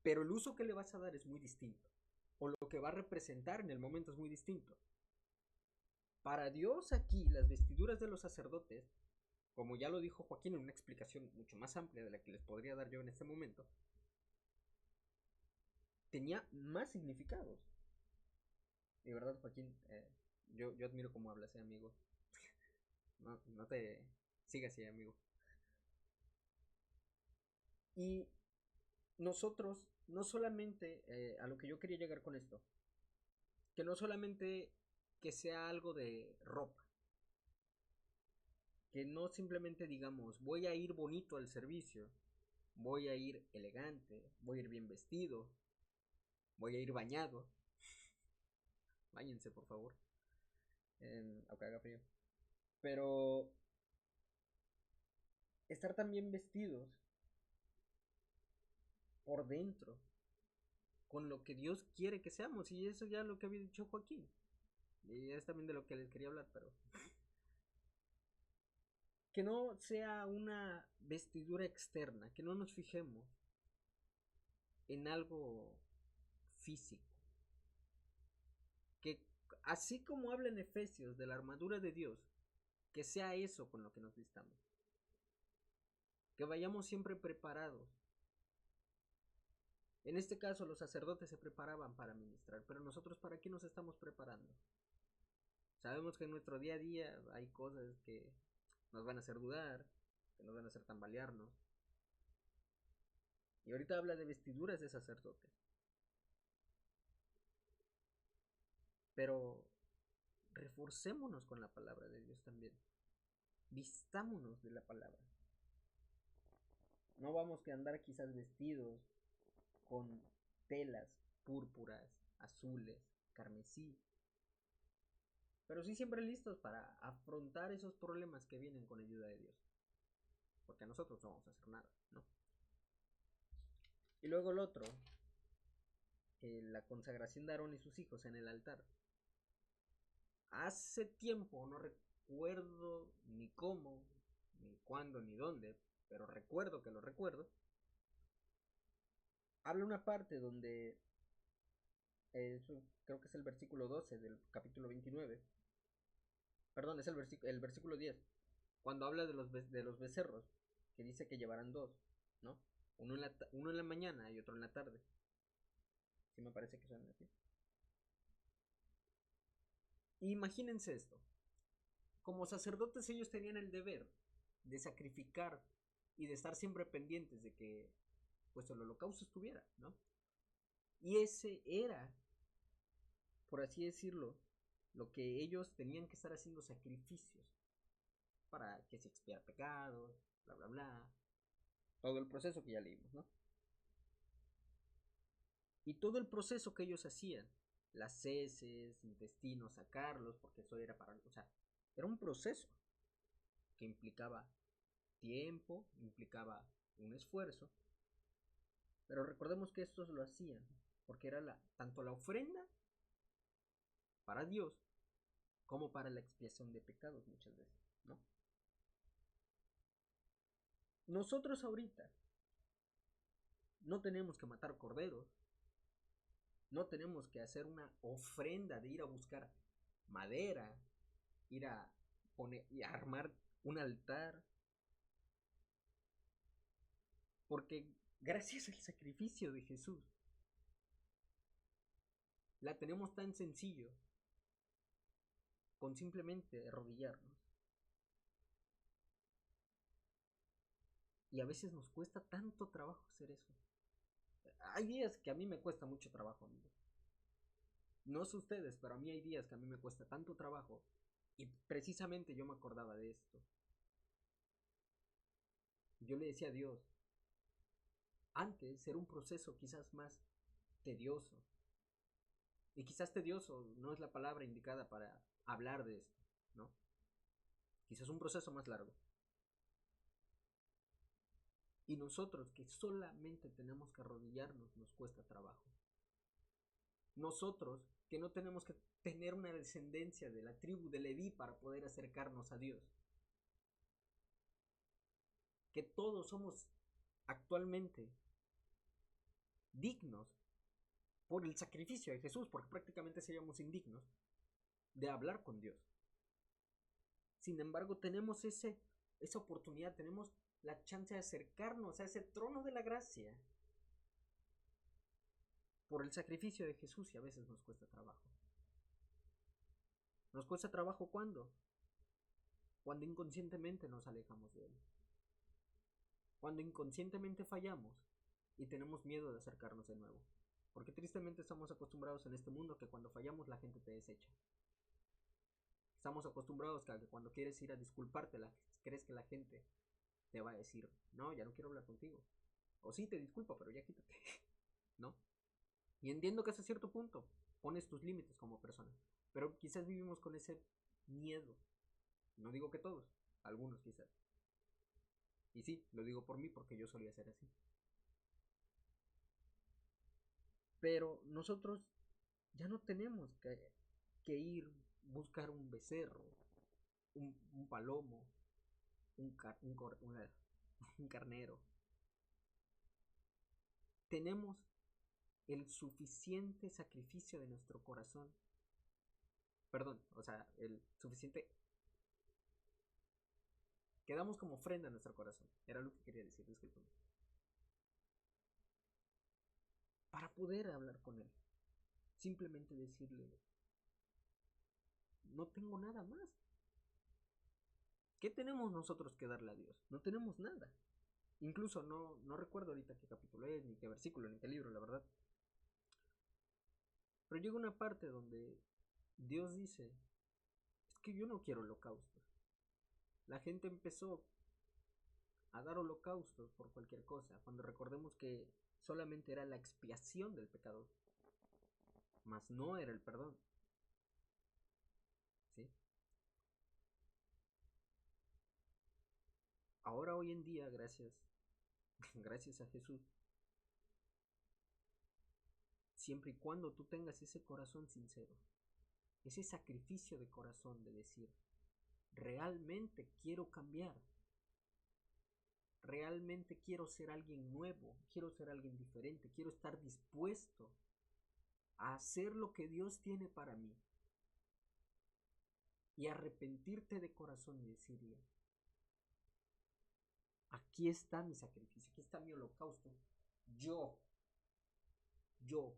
pero el uso que le vas a dar es muy distinto, o lo que va a representar en el momento es muy distinto. Para Dios aquí, las vestiduras de los sacerdotes, como ya lo dijo Joaquín en una explicación mucho más amplia de la que les podría dar yo en este momento, tenía más significados. De verdad, Joaquín, yo admiro cómo hablas, amigo. No te sigas así, amigo. Y nosotros, no solamente, a lo que yo quería llegar con esto, que no solamente que sea algo de ropa, que no simplemente digamos, voy a ir bonito al servicio, voy a ir elegante, voy a ir bien vestido, voy a ir bañado. Báñense, por favor, aunque haga frío. Pero estar también vestidos por dentro, con lo que Dios quiere que seamos. Y eso ya lo que había dicho Joaquín. Y es también de lo que les quería hablar, pero que no sea una vestidura externa, que no nos fijemos en algo físico. Que así como habla en Efesios de la armadura de Dios, que sea eso con lo que nos vistamos. Que vayamos siempre preparados. En este caso los sacerdotes se preparaban para ministrar, pero nosotros ¿para qué nos estamos preparando? Sabemos que en nuestro día a día hay cosas que nos van a hacer dudar, que nos van a hacer tambalearnos. Y ahorita habla de vestiduras de sacerdote. Pero reforcémonos con la palabra de Dios también. Vistámonos de la palabra. No vamos a andar quizás vestidos con telas púrpuras, azules, carmesí, pero sí siempre listos para afrontar esos problemas que vienen con ayuda de Dios. Porque nosotros no vamos a hacer nada, ¿no? Y luego el otro, la consagración de Aarón y sus hijos en el altar. Hace tiempo, no recuerdo ni cómo, ni cuándo, ni dónde, pero recuerdo que lo recuerdo. Habla una parte donde, creo que es el versículo 12 del capítulo 29. Perdón, es el versículo 10. Cuando habla de los becerros, que dice que llevarán dos, ¿no? Uno en la mañana y otro en la tarde. Sí me parece que son así. Imagínense esto. Como sacerdotes ellos tenían el deber de sacrificar y de estar siempre pendientes de que pues el holocausto estuviera, ¿no? Y ese era, por así decirlo, lo que ellos tenían que estar haciendo sacrificios para que se expiara pecados, bla bla bla. Todo el proceso que ya leímos, ¿no? Y todo el proceso que ellos hacían, las heces, intestinos, sacarlos, porque eso era para, o sea, era un proceso que implicaba tiempo, implicaba un esfuerzo, pero recordemos que estos lo hacían porque era tanto la ofrenda para Dios como para la expiación de pecados muchas veces, ¿no? Nosotros ahorita no tenemos que matar corderos, no tenemos que hacer una ofrenda de ir a buscar madera, ir a poner y armar un altar, porque gracias al sacrificio de Jesús la tenemos tan sencillo con simplemente arrodillarnos. Y a veces nos cuesta tanto trabajo hacer eso. Hay días que a mí me cuesta mucho trabajo, amigos. No sé ustedes, pero a mí hay días que a mí me cuesta tanto trabajo. Y precisamente yo me acordaba de esto. Yo le decía a Dios, antes era un proceso quizás más tedioso. Y quizás tedioso no es la palabra indicada para hablar de esto, ¿no? Quizás un proceso más largo. Y nosotros que solamente tenemos que arrodillarnos nos cuesta trabajo. Nosotros que no tenemos que tener una descendencia de la tribu de Leví para poder acercarnos a Dios. Que todos somos actualmente dignos por el sacrificio de Jesús, porque prácticamente seríamos indignos de hablar con Dios. Sin embargo, tenemos esa oportunidad, tenemos la chance de acercarnos a ese trono de la gracia por el sacrificio de Jesús, y a veces nos cuesta trabajo. ¿Nos cuesta trabajo cuándo? Cuando inconscientemente nos alejamos de Él. Cuando inconscientemente fallamos y tenemos miedo de acercarnos de nuevo. Porque tristemente estamos acostumbrados en este mundo que cuando fallamos la gente te desecha. Estamos acostumbrados a que cuando quieres ir a disculparte, crees que la gente te va a decir, no, ya no quiero hablar contigo. O sí, te disculpo, pero ya quítate. ¿No? Y entiendo que hasta cierto punto pones tus límites como persona. Pero quizás vivimos con ese miedo. No digo que todos, algunos quizás. Y sí, lo digo por mí porque yo solía ser así. Pero nosotros ya no tenemos que ir buscar un becerro, un palomo, un carnero. Tenemos el suficiente sacrificio de nuestro corazón. Perdón, o sea, el suficiente. Quedamos como ofrenda en nuestro corazón. Era lo que quería decir, discúlpame. Para poder hablar con Él. Simplemente decirle, no tengo nada más. ¿Qué tenemos nosotros que darle a Dios? No tenemos nada. Incluso no recuerdo ahorita qué capítulo es, ni qué versículo, ni qué libro, la verdad. Pero llega una parte donde Dios dice, es que yo no quiero holocaustos. La gente empezó a dar holocaustos por cualquier cosa, cuando recordemos que solamente era la expiación del pecado, mas no era el perdón. ¿Sí? Ahora hoy en día, gracias a Jesús, siempre y cuando tú tengas ese corazón sincero, ese sacrificio de corazón de decir, realmente quiero cambiar, realmente quiero ser alguien nuevo, quiero ser alguien diferente, quiero estar dispuesto a hacer lo que Dios tiene para mí y arrepentirte de corazón y decirle, aquí está mi sacrificio, aquí está mi holocausto, yo,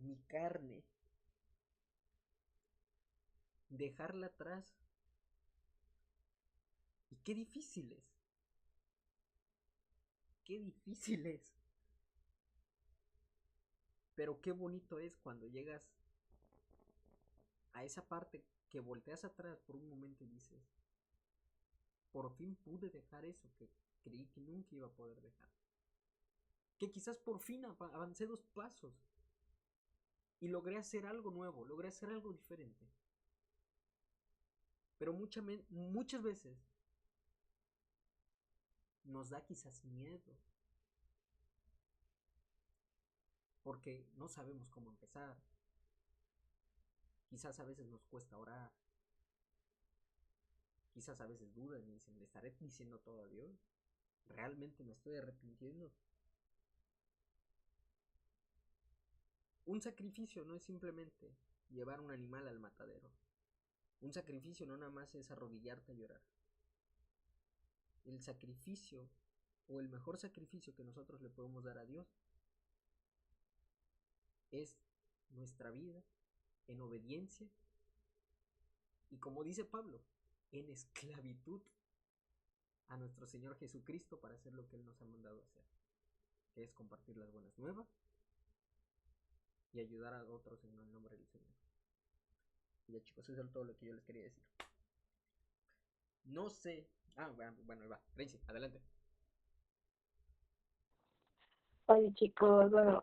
mi carne, dejarla atrás. Y qué difícil es. Qué difícil es. Pero qué bonito es cuando llegas a esa parte que volteas atrás por un momento y dices, por fin pude dejar eso que creí que nunca iba a poder dejar. Que quizás por fin avancé 2 pasos y logré hacer algo nuevo, logré hacer algo diferente. Pero muchas veces nos da quizás miedo, porque no sabemos cómo empezar. Quizás a veces nos cuesta orar. Quizás a veces dudan y dicen, ¿le estaré diciendo todo a Dios? ¿Realmente me estoy arrepintiendo? Un sacrificio no es simplemente llevar un animal al matadero. Un sacrificio no nada más es arrodillarte a llorar. El sacrificio, o el mejor sacrificio que nosotros le podemos dar a Dios, es nuestra vida en obediencia y, como dice Pablo, en esclavitud a nuestro Señor Jesucristo para hacer lo que Él nos ha mandado hacer, que es compartir las buenas nuevas y ayudar a otros en el nombre del Señor. Y ya, chicos, eso es todo lo que yo les quería decir. No sé. Bueno, ahí va. Tracy, adelante. Oye, chicos, bueno,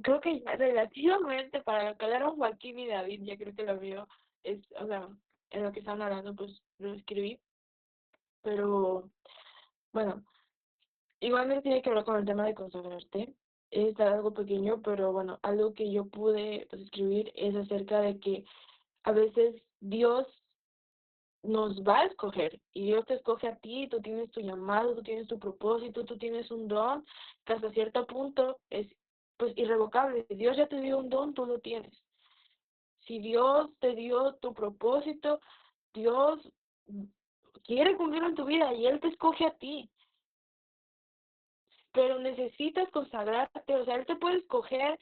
creo que ya relativamente para lo que hablaron Joaquín y David, ya creo que lo mío es, o sea, en lo que están hablando, pues lo escribí, pero bueno, igualmente tiene que ver con el tema de consagrarte. Es algo pequeño, pero bueno, algo que yo pude pues, escribir es acerca de que a veces Dios nos va a escoger y Dios te escoge a ti, tú tienes tu llamado, tú tienes tu propósito, tú tienes un don que hasta cierto punto es pues irrevocable. Si Dios ya te dio un don, tú lo tienes. Si Dios te dio tu propósito, Dios quiere cumplirlo en tu vida y Él te escoge a ti. Pero necesitas consagrarte, o sea, Él te puede escoger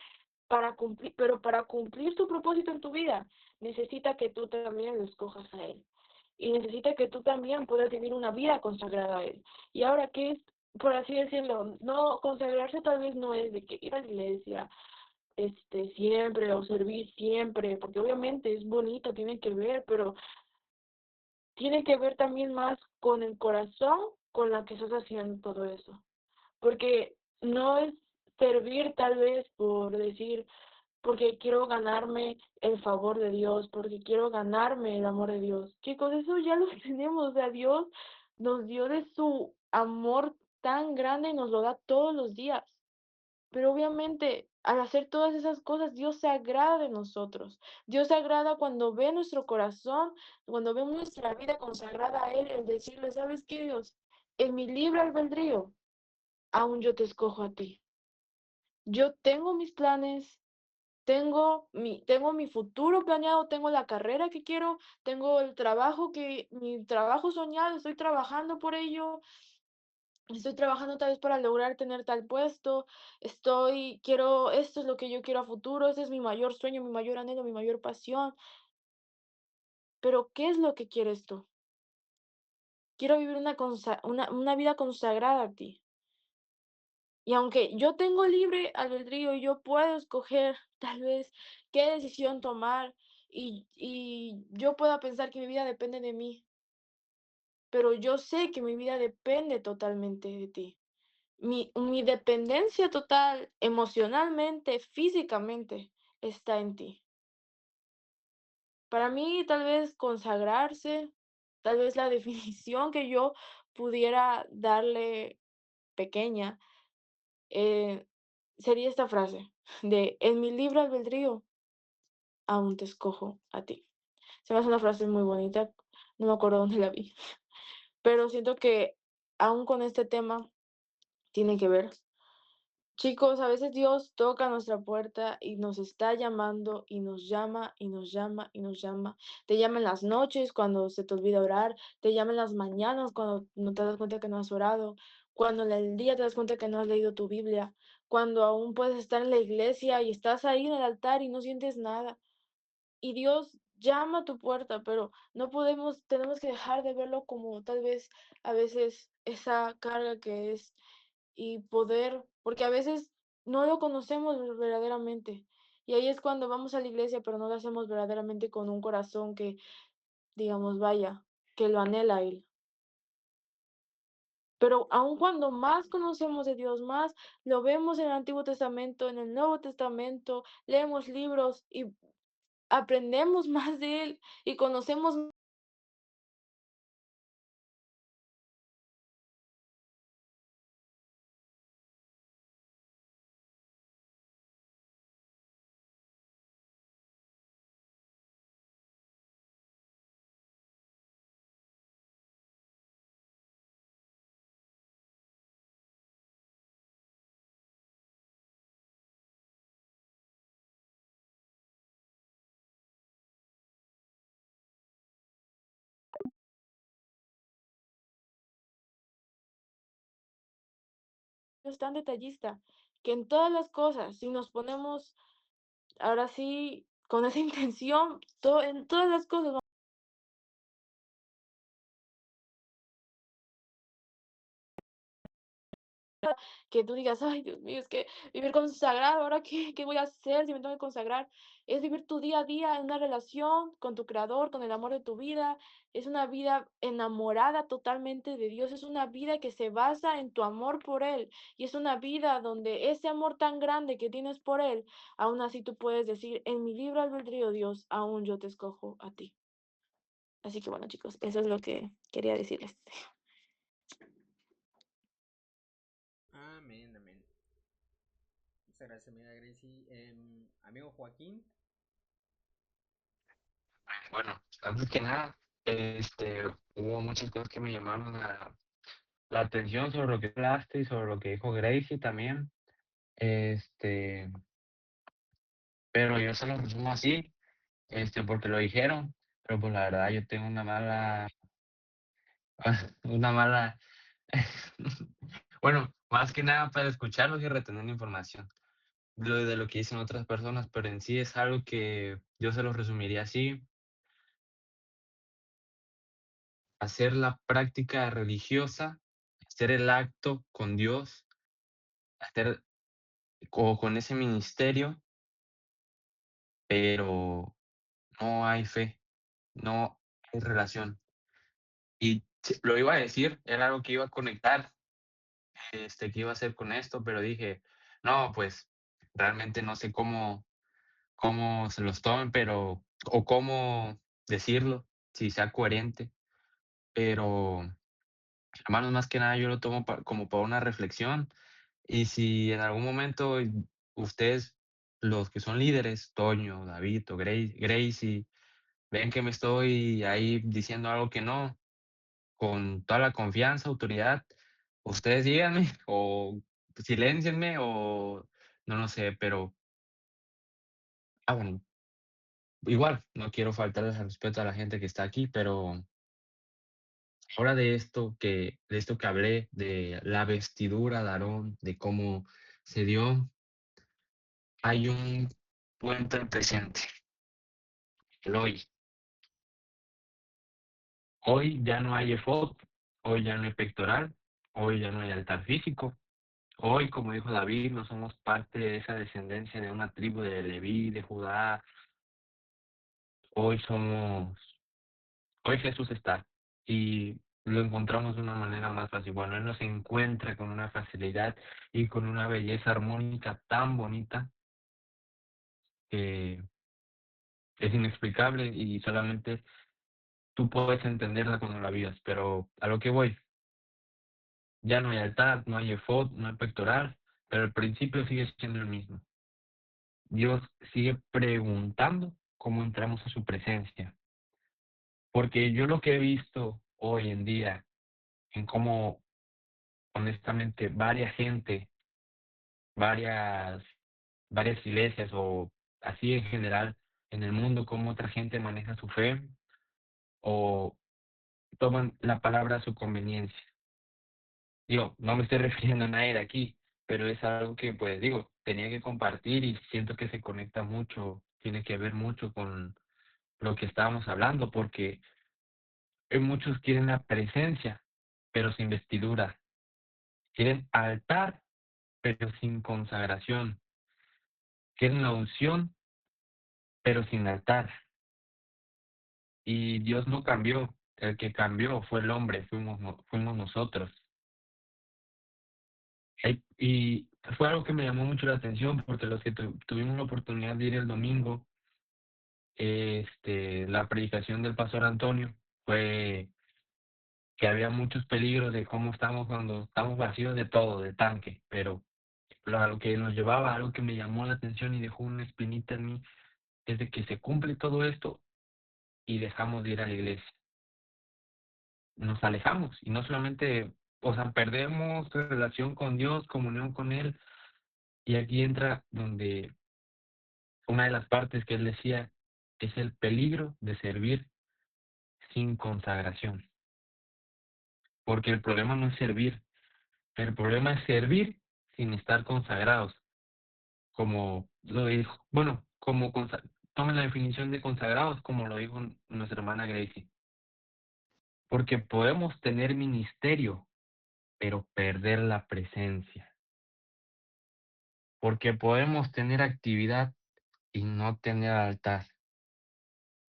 para cumplir, pero para cumplir su propósito en tu vida, necesita que tú también lo escojas a Él. Y necesita que tú también puedas vivir una vida consagrada a Él. Y ahora, ¿qué es, por así decirlo? No, consagrarse tal vez no es de que ir a la iglesia, siempre, o servir siempre, porque obviamente es bonito, tiene que ver, pero tiene que ver también más con el corazón con la que estás haciendo todo eso. Porque no es servir tal vez por decir, porque quiero ganarme el favor de Dios, porque quiero ganarme el amor de Dios. Chicos, eso ya lo tenemos, o sea, Dios nos dio de su amor tan grande y nos lo da todos los días. Pero obviamente, al hacer todas esas cosas, Dios se agrada de nosotros. Dios se agrada cuando ve nuestro corazón, cuando ve nuestra vida consagrada a Él, el decirle, ¿sabes qué, Dios? En mi libre albedrío, aún yo te escojo a ti. Yo tengo mis planes, tengo mi futuro planeado, tengo la carrera que quiero, tengo mi trabajo soñado, estoy trabajando por ello, estoy trabajando tal vez para lograr tener tal puesto, esto es lo que yo quiero a futuro, ese es mi mayor sueño, mi mayor anhelo, mi mayor pasión. Pero, ¿qué es lo que quieres tú? Quiero vivir una vida consagrada a ti. Y aunque yo tengo libre albedrío, yo puedo escoger tal vez qué decisión tomar y yo pueda pensar que mi vida depende de mí, pero yo sé que mi vida depende totalmente de ti. mi dependencia total emocionalmente, físicamente, está en ti. Para mí, tal vez consagrarse, tal vez la definición que yo pudiera darle pequeña, eh, sería esta frase de: "En mi libre albedrío aún te escojo a ti". Se me hace una frase muy bonita, no me acuerdo dónde la vi, pero siento que aún con este tema tiene que ver. Chicos, a veces Dios toca nuestra puerta y nos está llamando y nos llama y nos llama y nos llama. Te llama en las noches cuando se te olvida orar, te llama en las mañanas cuando no te das cuenta que no has orado, cuando en el día te das cuenta que no has leído tu Biblia, cuando aún puedes estar en la iglesia y estás ahí en el altar y no sientes nada. Y Dios llama a tu puerta, pero no podemos, tenemos que dejar de verlo como tal vez a veces esa carga que es y poder, porque a veces no lo conocemos verdaderamente. Y ahí es cuando vamos a la iglesia, pero no lo hacemos verdaderamente con un corazón que, digamos, vaya, que lo anhela a Él. Pero aun cuando más conocemos de Dios, más lo vemos en el Antiguo Testamento, en el Nuevo Testamento, leemos libros y aprendemos más de Él y conocemos. Es tan detallista que en todas las cosas, si nos ponemos ahora sí con esa intención, en todas las cosas que tú digas, ay, Dios mío, es que vivir consagrado, ahora qué voy a hacer si me tengo que consagrar. Es vivir tu día a día en una relación con tu creador, con el amor de tu vida. Es una vida enamorada totalmente de Dios. Es una vida que se basa en tu amor por Él. Y es una vida donde ese amor tan grande que tienes por Él, aún así tú puedes decir, en mi libre albedrío, Dios, aún yo te escojo a ti. Así que bueno, chicos, eso es lo que quería decirles. Amén, amén. Muchas gracias, amiga Gracie. Amigo Joaquín. Bueno, antes que nada, hubo muchas cosas que me llamaron la atención sobre lo que hablaste y sobre lo que dijo Gracie también. Este, pero yo se lo resumo así, porque lo dijeron, pero pues la verdad yo tengo una mala, bueno, más que nada para escucharlos y retener la información de lo que dicen otras personas, pero en sí es algo que yo se lo resumiría así: hacer la práctica religiosa, hacer el acto con Dios, hacer o con ese ministerio, pero no hay fe, no hay relación. Y lo iba a decir, era algo que iba a conectar, que iba a hacer con esto, pero dije, no, pues realmente no sé cómo se los tomen, pero, o cómo decirlo, si sea coherente, pero hermanos, más que nada yo lo tomo como para una reflexión. Y si en algún momento ustedes, los que son líderes, Toño, David o Gracie, ven que me estoy ahí diciendo algo que no, con toda la confianza, autoridad, ustedes díganme o siléncienme o no lo sé, pero bueno, igual no quiero faltarles al respeto a la gente que está aquí, pero ahora de esto que hablé, de la vestidura de Aarón, de cómo se dio, hay un punto en presente, el hoy. Hoy ya no hay efod, hoy ya no hay pectoral, hoy ya no hay altar físico. Hoy, como dijo David, no somos parte de esa descendencia de una tribu de Leví, de Judá. Hoy somos, hoy Jesús está. Y lo encontramos de una manera más fácil. Bueno, Él nos encuentra con una facilidad y con una belleza armónica tan bonita que es inexplicable y solamente tú puedes entenderla cuando la vivas. Pero a lo que voy, ya no hay altar, no hay efod, no hay pectoral, pero el principio sigue siendo el mismo. Dios sigue preguntando cómo entramos a su presencia. Porque yo lo que he visto hoy en día, en cómo honestamente varias gente, varias, varias iglesias o así en general en el mundo, cómo otra gente maneja su fe o toman la palabra a su conveniencia. Digo, no me estoy refiriendo a nadie de aquí, pero es algo que, pues digo, tenía que compartir y siento que se conecta mucho, tiene que ver mucho con lo que estábamos hablando, porque muchos quieren la presencia, pero sin vestidura. Quieren altar, pero sin consagración. Quieren la unción, pero sin altar. Y Dios no cambió. El que cambió fue el hombre, fuimos nosotros. Y fue algo que me llamó mucho la atención porque los que tuvimos la oportunidad de ir el domingo, la predicación del pastor Antonio fue que había muchos peligros de cómo estamos cuando estamos vacíos de todo, de tanque, pero a lo que nos llevaba, algo que me llamó la atención y dejó una espinita en mí, es de que se cumple todo esto y dejamos de ir a la iglesia. Nos alejamos y no solamente, o sea, perdemos relación con Dios, comunión con Él, y aquí entra donde una de las partes que él decía es el peligro de servir sin consagración, porque el problema no es servir, el problema es servir sin estar consagrados, como lo dijo, bueno, tomen la definición de consagrados como lo dijo nuestra hermana Gracie, porque podemos tener ministerio, pero perder la presencia, porque podemos tener actividad y no tener altar,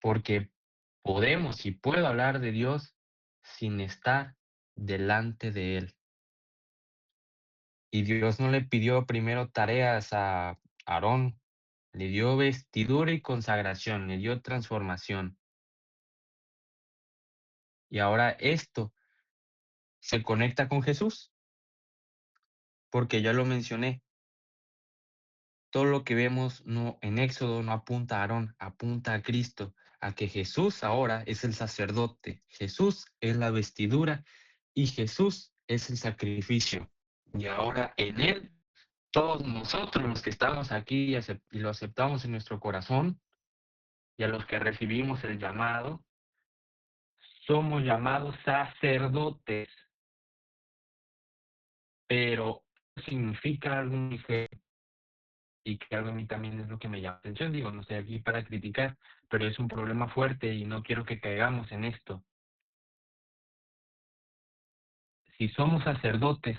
porque podemos y puedo hablar de Dios sin estar delante de Él. Y Dios no le pidió primero tareas a Aarón, le dio vestidura y consagración, le dio transformación. Y ahora esto se conecta con Jesús, porque ya lo mencioné, todo lo que vemos no, en Éxodo no apunta a Aarón, apunta a Cristo, a que Jesús ahora es el sacerdote, Jesús es la vestidura y Jesús es el sacrificio. Y ahora en Él, todos nosotros los que estamos aquí y lo aceptamos en nuestro corazón, y a los que recibimos el llamado, somos llamados sacerdotes, pero significa algo muy feo y que algo a mí también es lo que me llama la atención. Digo, no estoy aquí para criticar, pero es un problema fuerte y no quiero que caigamos en esto. Si somos sacerdotes,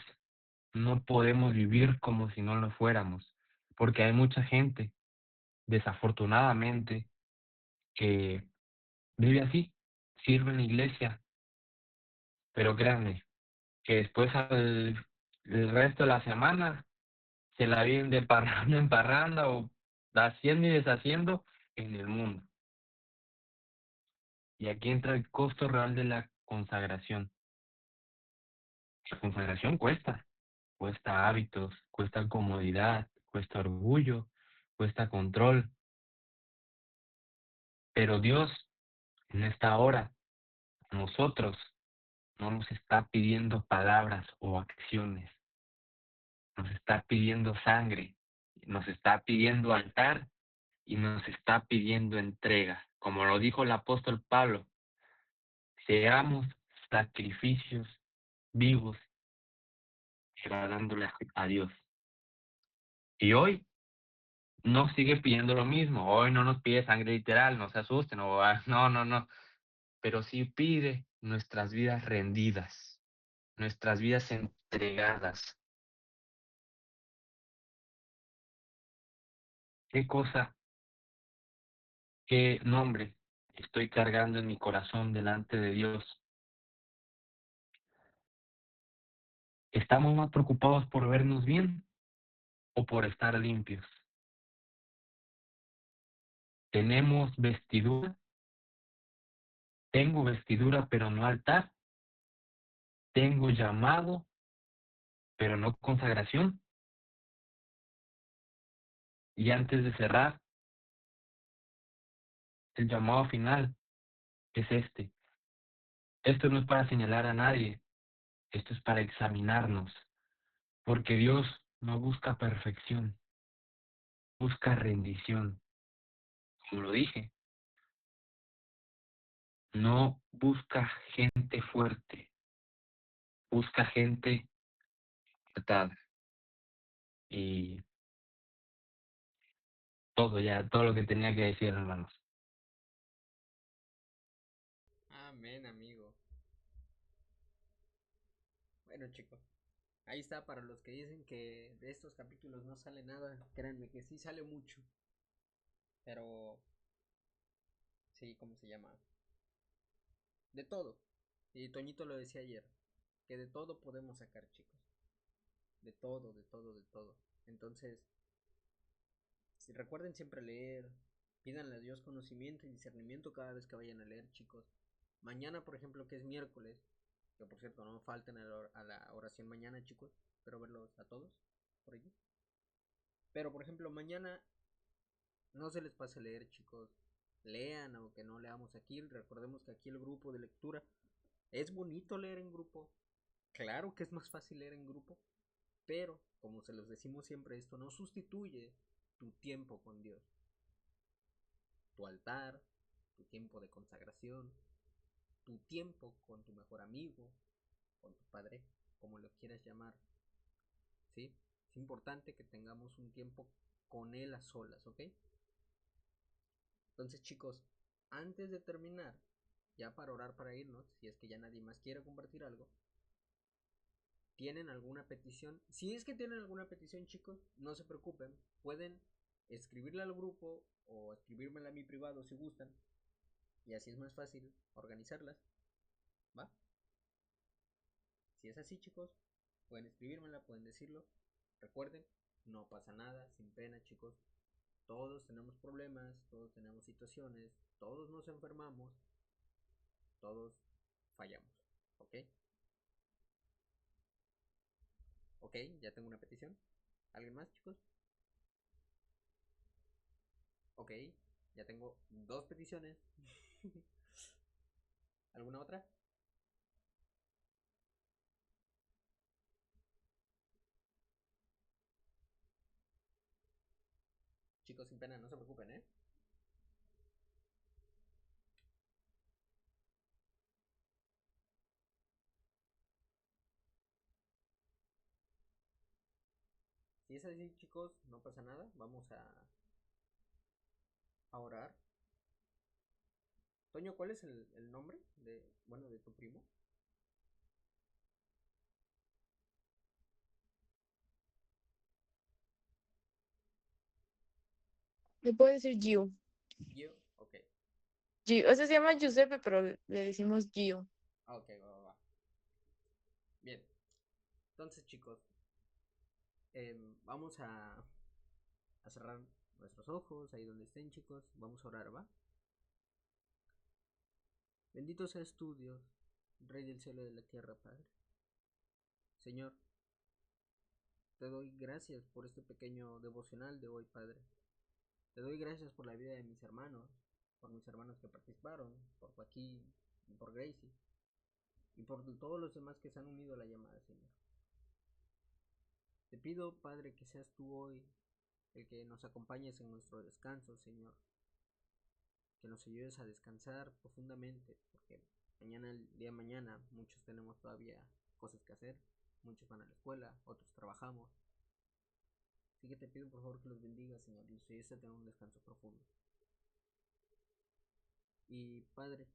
no podemos vivir como si no lo fuéramos, porque hay mucha gente, desafortunadamente, que vive así, sirve en la iglesia, pero créanme, que después el resto de la semana se la viven de parranda en parranda o haciendo y deshaciendo en el mundo. Y aquí entra el costo real de la consagración. La consagración cuesta hábitos, cuesta comodidad, cuesta orgullo, cuesta control. Pero Dios en esta hora, a nosotros, no nos está pidiendo palabras o acciones, nos está pidiendo sangre, nos está pidiendo altar y nos está pidiendo entrega. Como lo dijo el apóstol Pablo, seamos sacrificios vivos agradándole a Dios. Y hoy no sigue pidiendo lo mismo. Hoy no nos pide sangre literal, no se asusten. No, no, no. Pero sí pide nuestras vidas rendidas, nuestras vidas entregadas. ¿Qué cosa, qué nombre estoy cargando en mi corazón delante de Dios? ¿Estamos más preocupados por vernos bien o por estar limpios? ¿Tenemos vestidura? ¿Tengo vestidura pero no altar? ¿Tengo llamado pero no consagración? Y antes de cerrar, el llamado final es este. Esto no es para señalar a nadie, esto es para examinarnos, porque Dios no busca perfección, busca rendición. Como lo dije, no busca gente fuerte, busca gente atada. Y todo lo que tenía que decir, hermanos. Amén, amigo. Bueno, chicos, ahí está para los que dicen que de estos capítulos no sale nada. Créanme que sí sale mucho. Pero, sí, ¿cómo se llama? De todo. Y Toñito lo decía ayer, que de todo podemos sacar, chicos. De todo, de todo, de todo. Entonces, si recuerden siempre leer, pídanle a Dios conocimiento y discernimiento cada vez que vayan a leer, chicos. Mañana, por ejemplo, que es miércoles, que por cierto no falten a la oración mañana, chicos. Espero verlos a todos por allí. Pero por ejemplo, mañana no se les pase leer, chicos. Lean, aunque no leamos aquí. Recordemos que aquí el grupo de lectura es bonito leer en grupo. Claro que es más fácil leer en grupo. Pero, como se los decimos siempre, esto no sustituye tu tiempo con Dios. Tu altar, tu tiempo de consagración, tu tiempo con tu mejor amigo, con tu padre, como lo quieras llamar. ¿Sí? Es importante que tengamos un tiempo con él a solas, ¿ok? Entonces, chicos, antes de terminar, ya para orar para irnos, si es que ya nadie más quiere compartir algo, ¿tienen alguna petición? Si es que tienen alguna petición, chicos, no se preocupen, pueden escribirla al grupo o escribírmela a mi privado si gustan, y así es más fácil organizarlas, ¿va? Si es así, chicos, pueden escribírmela, pueden decirlo. Recuerden, no pasa nada, sin pena, chicos. Todos tenemos problemas, todos tenemos situaciones, todos nos enfermamos, todos fallamos, ¿ok? Ok, ya tengo una petición. ¿Alguien más, chicos? Ok, ya tengo dos peticiones. ¿Alguna otra? Chicos, sin pena, no se preocupen, ¿eh? Si es así, chicos, no pasa nada. Vamos a orar. Toño, ¿cuál es el nombre de tu primo? Le puedo decir Gio. Gio, ok. Gio. O sea, se llama Giuseppe, pero le decimos Gio. Ok, va. Bien. Entonces, chicos, vamos a cerrar nuestros ojos ahí donde estén, chicos. Vamos a orar, ¿va? Bendito seas tú, Dios, Rey del cielo y de la tierra, Padre. Señor, te doy gracias por este pequeño devocional de hoy, Padre. Te doy gracias por la vida de mis hermanos, por mis hermanos que participaron, por Joaquín y por Gracie, y por todos los demás que se han unido a la llamada, Señor. Te pido, Padre, que seas tú hoy el que nos acompañes en nuestro descanso, Señor. Que nos ayudes a descansar profundamente, porque el día de mañana, muchos tenemos todavía cosas que hacer, muchos van a la escuela, otros trabajamos. Así que te pido por favor que los bendiga, Señor, y los ayudes a tener un descanso profundo. Y Padre,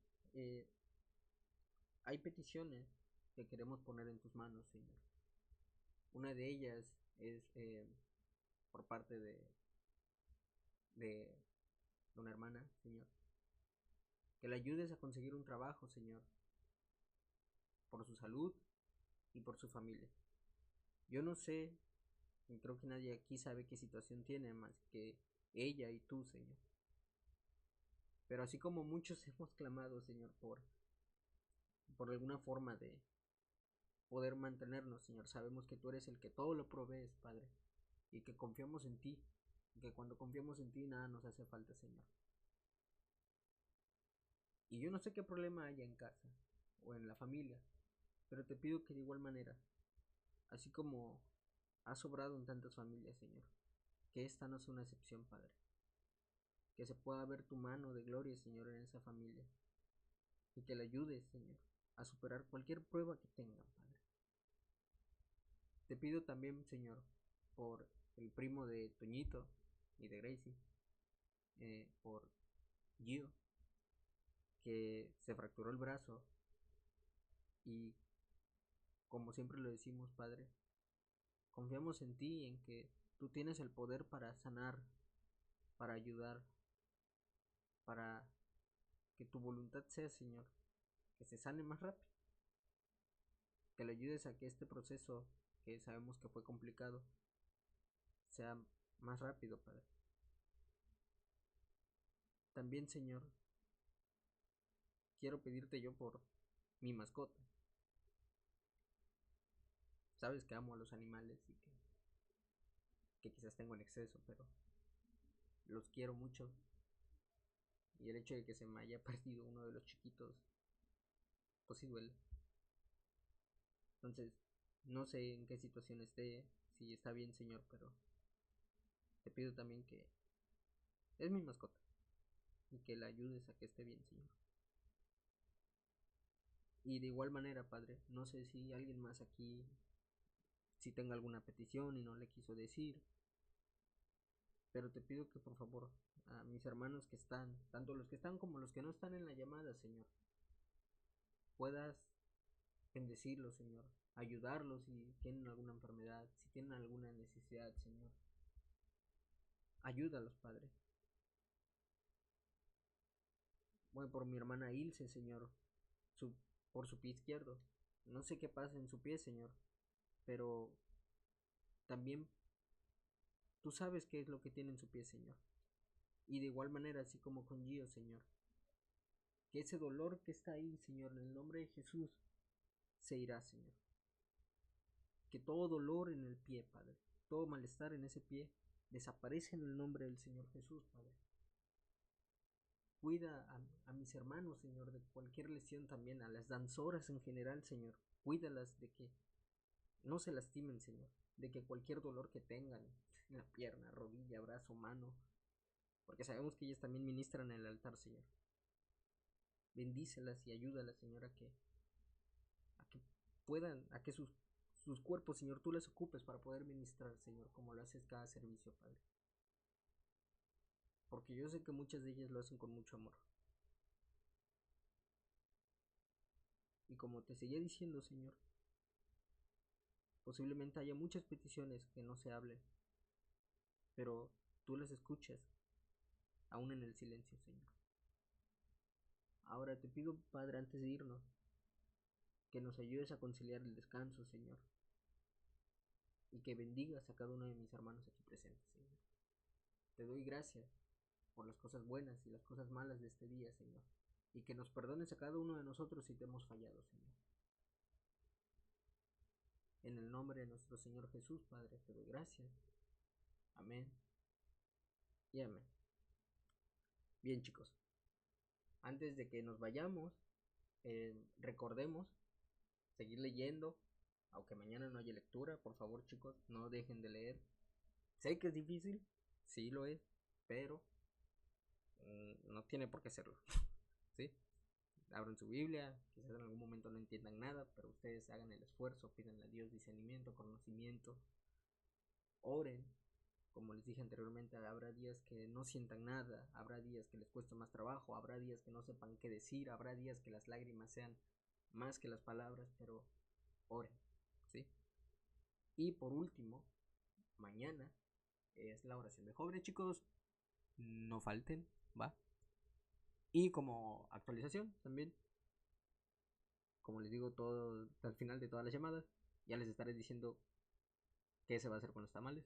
hay peticiones que queremos poner en tus manos, Señor. Una de ellas es por parte de una hermana, Señor. Que le ayudes a conseguir un trabajo, Señor, por su salud y por su familia. Yo no sé, y creo que nadie aquí sabe qué situación tiene más que ella y tú, Señor. Pero así como muchos hemos clamado, Señor, por alguna forma de poder mantenernos, Señor, sabemos que tú eres el que todo lo provees, Padre, y que confiamos en ti, y que cuando confiamos en ti nada nos hace falta, Señor. Y yo no sé qué problema haya en casa o en la familia, pero te pido que de igual manera, así como has sobrado en tantas familias, Señor, que esta no sea una excepción, Padre. Que se pueda ver tu mano de gloria, Señor, en esa familia. Y que le ayudes, Señor, a superar cualquier prueba que tengan, Padre. Te pido también, Señor, por el primo de Toñito y de Gracie, por Gio, que se fracturó el brazo. Y como siempre lo decimos, Padre, confiamos en ti, en que tú tienes el poder para sanar, para ayudar, para que tu voluntad sea, Señor, que se sane más rápido. Que le ayudes a que este proceso, que sabemos que fue complicado, sea más rápido, Padre. También, Señor, quiero pedirte yo por mi mascota. Sabes que amo a los animales y que quizás tengo en exceso, pero los quiero mucho. Y el hecho de que se me haya perdido uno de los chiquitos, pues sí duele. Entonces, no sé en qué situación esté, si está bien, Señor, pero te pido también que es mi mascota y que la ayudes a que esté bien, Señor. Y de igual manera, Padre, no sé si alguien más aquí, si tenga alguna petición y no le quiso decir, pero te pido que por favor a mis hermanos que están, tanto los que están como los que no están en la llamada, Señor, puedas bendecirlos, Señor, ayudarlos si tienen alguna enfermedad, si tienen alguna necesidad, Señor. Ayúdalos, Padre. Bueno, por mi hermana Ilse, Señor, su, por su pie izquierdo. No sé qué pasa en su pie, Señor, pero también tú sabes qué es lo que tiene en su pie, Señor. Y de igual manera, así como con Gio, Señor, que ese dolor que está ahí, Señor, en el nombre de Jesús, se irá, Señor. Que todo dolor en el pie, Padre, todo malestar en ese pie, desaparece en el nombre del Señor Jesús, Padre. Cuida a mis hermanos, Señor, de cualquier lesión también, a las danzoras en general, Señor. Cuídalas de que no se lastimen, Señor, de que cualquier dolor que tengan en la pierna, rodilla, brazo, mano, porque sabemos que ellas también ministran en el altar, Señor. Bendícelas y ayúdalas, Señor, a que puedan, a que sus cuerpos, Señor, tú las ocupes para poder ministrar, Señor, como lo haces cada servicio, Padre. Porque yo sé que muchas de ellas lo hacen con mucho amor. Y como te seguía diciendo, Señor, posiblemente haya muchas peticiones que no se hablen, pero tú las escuchas, aún en el silencio, Señor. Ahora te pido, Padre, antes de irnos, que nos ayudes a conciliar el descanso, Señor, y que bendigas a cada uno de mis hermanos aquí presentes, Señor. Te doy gracias por las cosas buenas y las cosas malas de este día, Señor, y que nos perdones a cada uno de nosotros si te hemos fallado, Señor. En el nombre de nuestro Señor Jesús, Padre, te doy gracias. Amén y amén. Bien, chicos, antes de que nos vayamos, recordemos seguir leyendo, aunque mañana no haya lectura. Por favor, chicos, no dejen de leer. Sé que es difícil, sí lo es, pero no tiene por qué serlo. ¿Sí? Abran su Biblia, quizás en algún momento no entiendan nada, pero ustedes hagan el esfuerzo, pidan a Dios discernimiento, conocimiento, oren. Como les dije anteriormente, habrá días que no sientan nada, habrá días que les cueste más trabajo, habrá días que no sepan qué decir, habrá días que las lágrimas sean más que las palabras, pero oren, ¿sí? Y por último, mañana es la oración de jóvenes, chicos, no falten, ¿va? Y como actualización también, como les digo todo al final de todas las llamadas, ya les estaré diciendo qué se va a hacer con los tamales.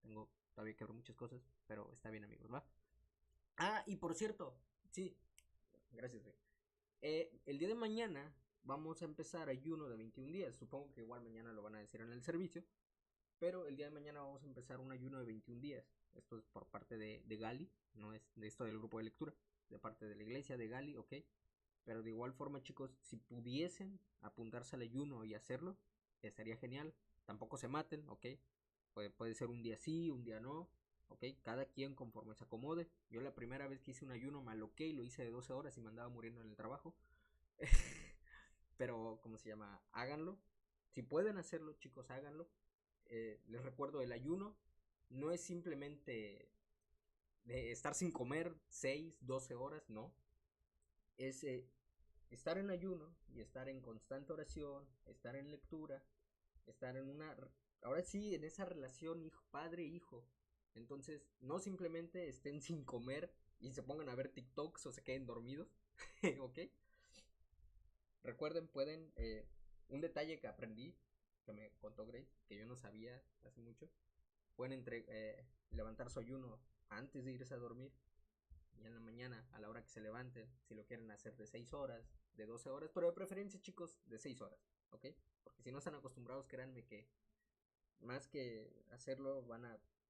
Tengo todavía que ver muchas cosas, pero está bien, amigos, ¿va? Ah, y por cierto, sí, gracias, güey. El día de mañana vamos a empezar ayuno de 21 días. Supongo que igual mañana lo van a decir en el servicio. Pero el día de mañana vamos a empezar un ayuno de 21 días. Esto es por parte de Gali, no es de esto del grupo de lectura. De parte de la iglesia de Gali, ok. Pero de igual forma, chicos, si pudiesen apuntarse al ayuno y hacerlo, estaría genial. Tampoco se maten, ok. Puede ser un día sí, un día no. Ok, cada quien conforme se acomode. Yo la primera vez que hice un ayuno me aloqué y lo hice de 12 horas y me andaba muriendo en el trabajo. Pero, ¿cómo se llama? Háganlo. Si pueden hacerlo, chicos, háganlo. Les recuerdo, el ayuno no es simplemente de estar sin comer 6, 12 horas, no. Es estar en ayuno y estar en constante oración, estar en lectura, estar en una... Ahora sí, en esa relación padre-hijo. Entonces, no simplemente estén sin comer y se pongan a ver TikToks o se queden dormidos, ¿ok? Recuerden, pueden... un detalle que aprendí, que me contó Grace, que yo no sabía hace mucho. Pueden levantar su ayuno antes de irse a dormir. Y en la mañana, a la hora que se levanten, si lo quieren hacer de 6 horas, de 12 horas, pero de preferencia, chicos, de 6 horas, ¿ok? Porque si no están acostumbrados, créanme que más que hacerlo,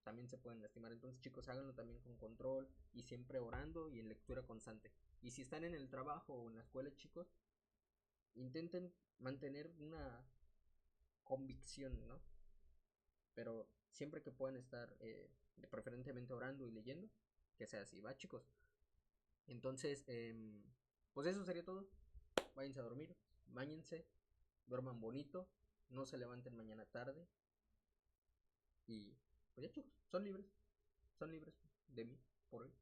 también se pueden lastimar. Entonces, chicos, háganlo también con control y siempre orando y en lectura constante. Y si están en el trabajo o en la escuela, chicos, intenten mantener una convicción, ¿no? Pero siempre que puedan estar preferentemente orando y leyendo, que sea así, ¿va, chicos? Entonces, pues eso sería todo. Váyanse a dormir, báñense, duerman bonito, no se levanten mañana tarde. Y pues ya, chicos, son libres de mí por hoy.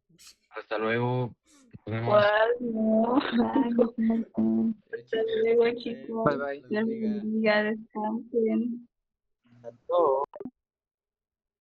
Hasta luego. Nos vemos. ¿Cuál? No. Bye. Hasta luego, chicos. Bye bye. Dios les bendiga, descansen. Hasta luego.